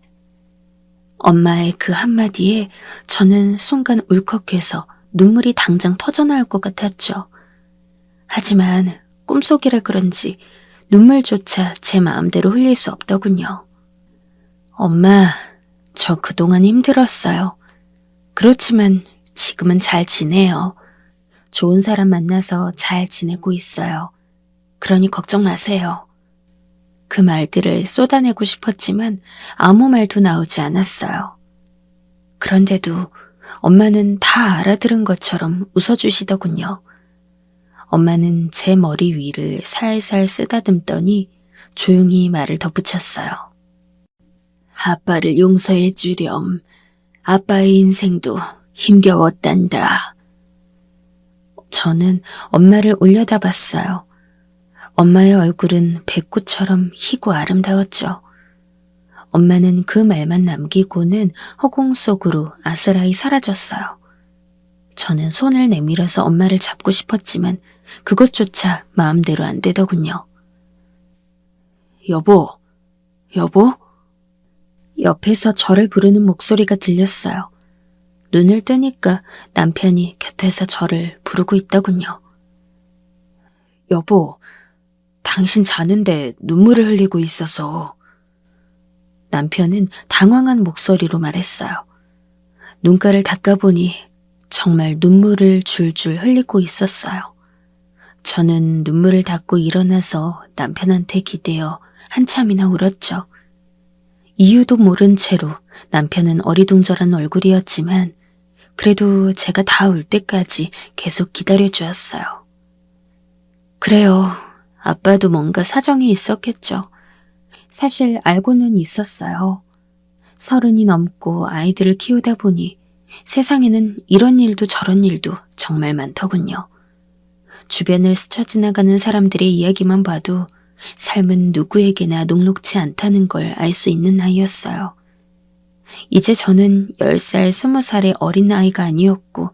엄마의 그 한마디에 저는 순간 울컥해서 눈물이 당장 터져나올 것 같았죠. 하지만 꿈속이라 그런지 눈물조차 제 마음대로 흘릴 수 없더군요. 엄마, 저 그동안 힘들었어요. 그렇지만 지금은 잘 지내요. 좋은 사람 만나서 잘 지내고 있어요. 그러니 걱정 마세요. 그 말들을 쏟아내고 싶었지만 아무 말도 나오지 않았어요. 그런데도 엄마는 다 알아들은 것처럼 웃어주시더군요. 엄마는 제 머리 위를 살살 쓰다듬더니 조용히 말을 덧붙였어요. 아빠를 용서해 주렴. 아빠의 인생도 힘겨웠단다. 저는 엄마를 올려다봤어요. 엄마의 얼굴은 백구처럼 희고 아름다웠죠. 엄마는 그 말만 남기고는 허공 속으로 아스라이 사라졌어요. 저는 손을 내밀어서 엄마를 잡고 싶었지만 그것조차 마음대로 안 되더군요. 여보, 여보? 옆에서 저를 부르는 목소리가 들렸어요. 눈을 뜨니까 남편이 곁에서 저를 부르고 있더군요. 여보, 당신 자는데 눈물을 흘리고 있어서. 남편은 당황한 목소리로 말했어요. 눈가를 닦아보니 정말 눈물을 줄줄 흘리고 있었어요. 저는 눈물을 닦고 일어나서 남편한테 기대어 한참이나 울었죠. 이유도 모른 채로 남편은 어리둥절한 얼굴이었지만 그래도 제가 다 울 때까지 계속 기다려주었어요. 그래요. 아빠도 뭔가 사정이 있었겠죠. 사실 알고는 있었어요. 30이 넘고 아이들을 키우다 보니 세상에는 이런 일도 저런 일도 정말 많더군요. 주변을 스쳐 지나가는 사람들의 이야기만 봐도 삶은 누구에게나 녹록지 않다는 걸 알 수 있는 나이였어요. 이제 저는 10살, 20살의 어린아이가 아니었고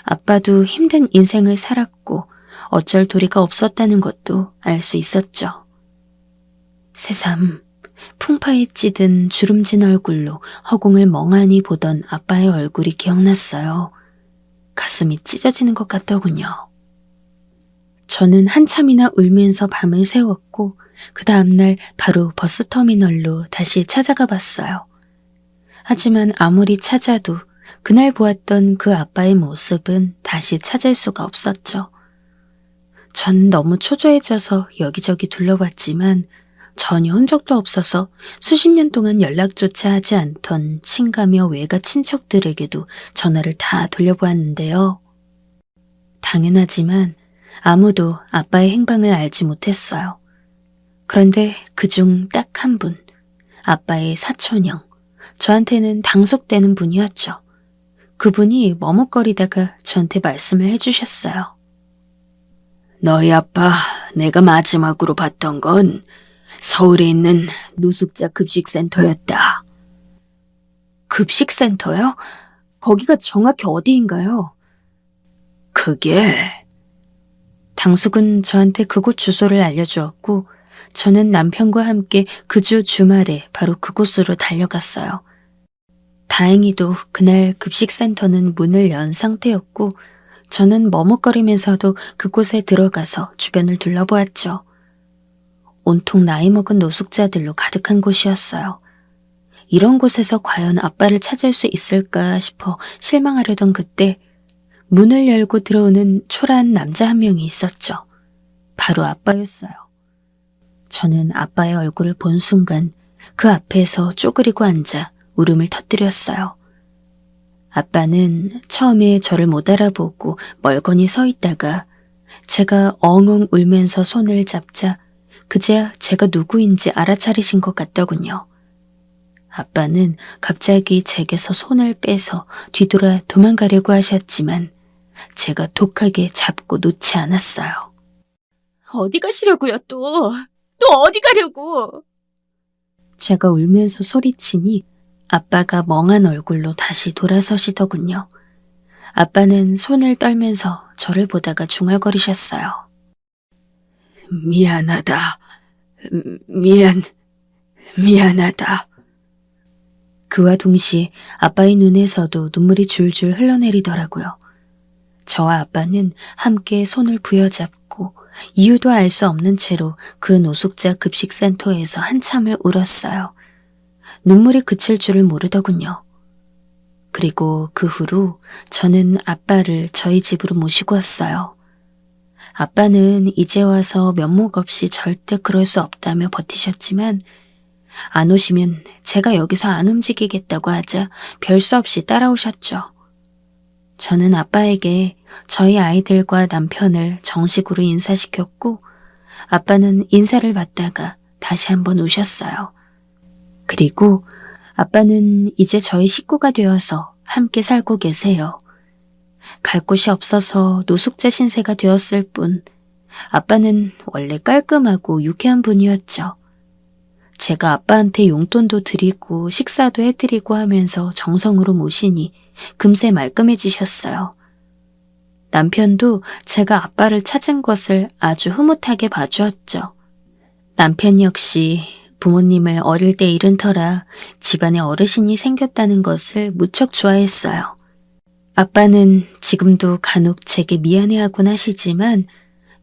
아빠도 힘든 인생을 살았고 어쩔 도리가 없었다는 것도 알 수 있었죠. 새삼 풍파에 찌든 주름진 얼굴로 허공을 멍하니 보던 아빠의 얼굴이 기억났어요. 가슴이 찢어지는 것 같더군요. 저는 한참이나 울면서 밤을 새웠고 그 다음날 바로 버스터미널로 다시 찾아가 봤어요. 하지만 아무리 찾아도 그날 보았던 그 아빠의 모습은 다시 찾을 수가 없었죠. 전 너무 초조해져서 여기저기 둘러봤지만 전혀 흔적도 없어서 수십 년 동안 연락조차 하지 않던 친가며 외가 친척들에게도 전화를 다 돌려보았는데요. 당연하지만 아무도 아빠의 행방을 알지 못했어요. 그런데 그중 딱 한 분, 아빠의 사촌형, 저한테는 당속되는 분이었죠. 그분이 머뭇거리다가 저한테 말씀을 해주셨어요. 너희 아빠 내가 마지막으로 봤던 건 서울에 있는 노숙자 급식센터였다. 급식센터요? 거기가 정확히 어디인가요? 그게... 당숙은 저한테 그곳 주소를 알려주었고 저는 남편과 함께 그 주 주말에 바로 그곳으로 달려갔어요. 다행히도 그날 급식센터는 문을 연 상태였고 저는 머뭇거리면서도 그곳에 들어가서 주변을 둘러보았죠. 온통 나이 먹은 노숙자들로 가득한 곳이었어요. 이런 곳에서 과연 아빠를 찾을 수 있을까 싶어 실망하려던 그때 문을 열고 들어오는 초라한 남자 한 명이 있었죠. 바로 아빠였어요. 저는 아빠의 얼굴을 본 순간 그 앞에서 쪼그리고 앉아 울음을 터뜨렸어요. 아빠는 처음에 저를 못 알아보고 멀거니 서 있다가 제가 엉엉 울면서 손을 잡자 그제야 제가 누구인지 알아차리신 것 같더군요. 아빠는 갑자기 제게서 손을 빼서 뒤돌아 도망가려고 하셨지만 제가 독하게 잡고 놓지 않았어요. 어디 가시려고요 또? 또 어디 가려고? 제가 울면서 소리치니 아빠가 멍한 얼굴로 다시 돌아서시더군요. 아빠는 손을 떨면서 저를 보다가 중얼거리셨어요. 미안하다. 미안하다. 그와 동시에 아빠의 눈에서도 눈물이 줄줄 흘러내리더라고요. 저와 아빠는 함께 손을 부여잡고 이유도 알 수 없는 채로 그 노숙자 급식센터에서 한참을 울었어요. 눈물이 그칠 줄을 모르더군요. 그리고 그 후로 저는 아빠를 저희 집으로 모시고 왔어요. 아빠는 이제 와서 면목 없이 절대 그럴 수 없다며 버티셨지만 안 오시면 제가 여기서 안 움직이겠다고 하자 별 수 없이 따라오셨죠. 저는 아빠에게 저희 아이들과 남편을 정식으로 인사시켰고 아빠는 인사를 받다가 다시 한번 우셨어요. 그리고 아빠는 이제 저희 식구가 되어서 함께 살고 계세요. 갈 곳이 없어서 노숙자 신세가 되었을 뿐 아빠는 원래 깔끔하고 유쾌한 분이었죠. 제가 아빠한테 용돈도 드리고 식사도 해드리고 하면서 정성으로 모시니 금세 말끔해지셨어요. 남편도 제가 아빠를 찾은 것을 아주 흐뭇하게 봐주었죠. 남편 역시 부모님을 어릴 때 잃은 터라 집안에 어르신이 생겼다는 것을 무척 좋아했어요. 아빠는 지금도 간혹 제게 미안해하곤 하시지만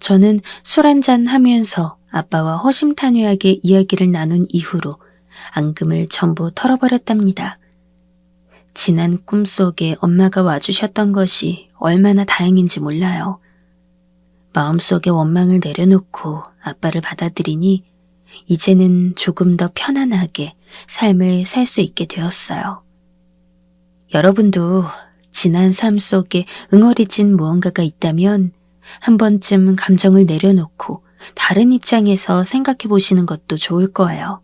저는 술 한잔 하면서 아빠와 허심탄회하게 이야기를 나눈 이후로 앙금을 전부 털어버렸답니다. 지난 꿈속에 엄마가 와주셨던 것이 얼마나 다행인지 몰라요. 마음속에 원망을 내려놓고 아빠를 받아들이니 이제는 조금 더 편안하게 삶을 살 수 있게 되었어요. 여러분도 지난 삶 속에 응어리진 무언가가 있다면 한 번쯤 감정을 내려놓고 다른 입장에서 생각해 보시는 것도 좋을 거예요.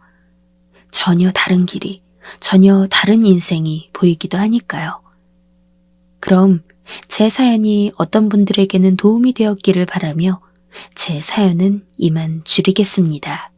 전혀 다른 길이, 전혀 다른 인생이 보이기도 하니까요. 그럼 제 사연이 어떤 분들에게는 도움이 되었기를 바라며 제 사연은 이만 줄이겠습니다.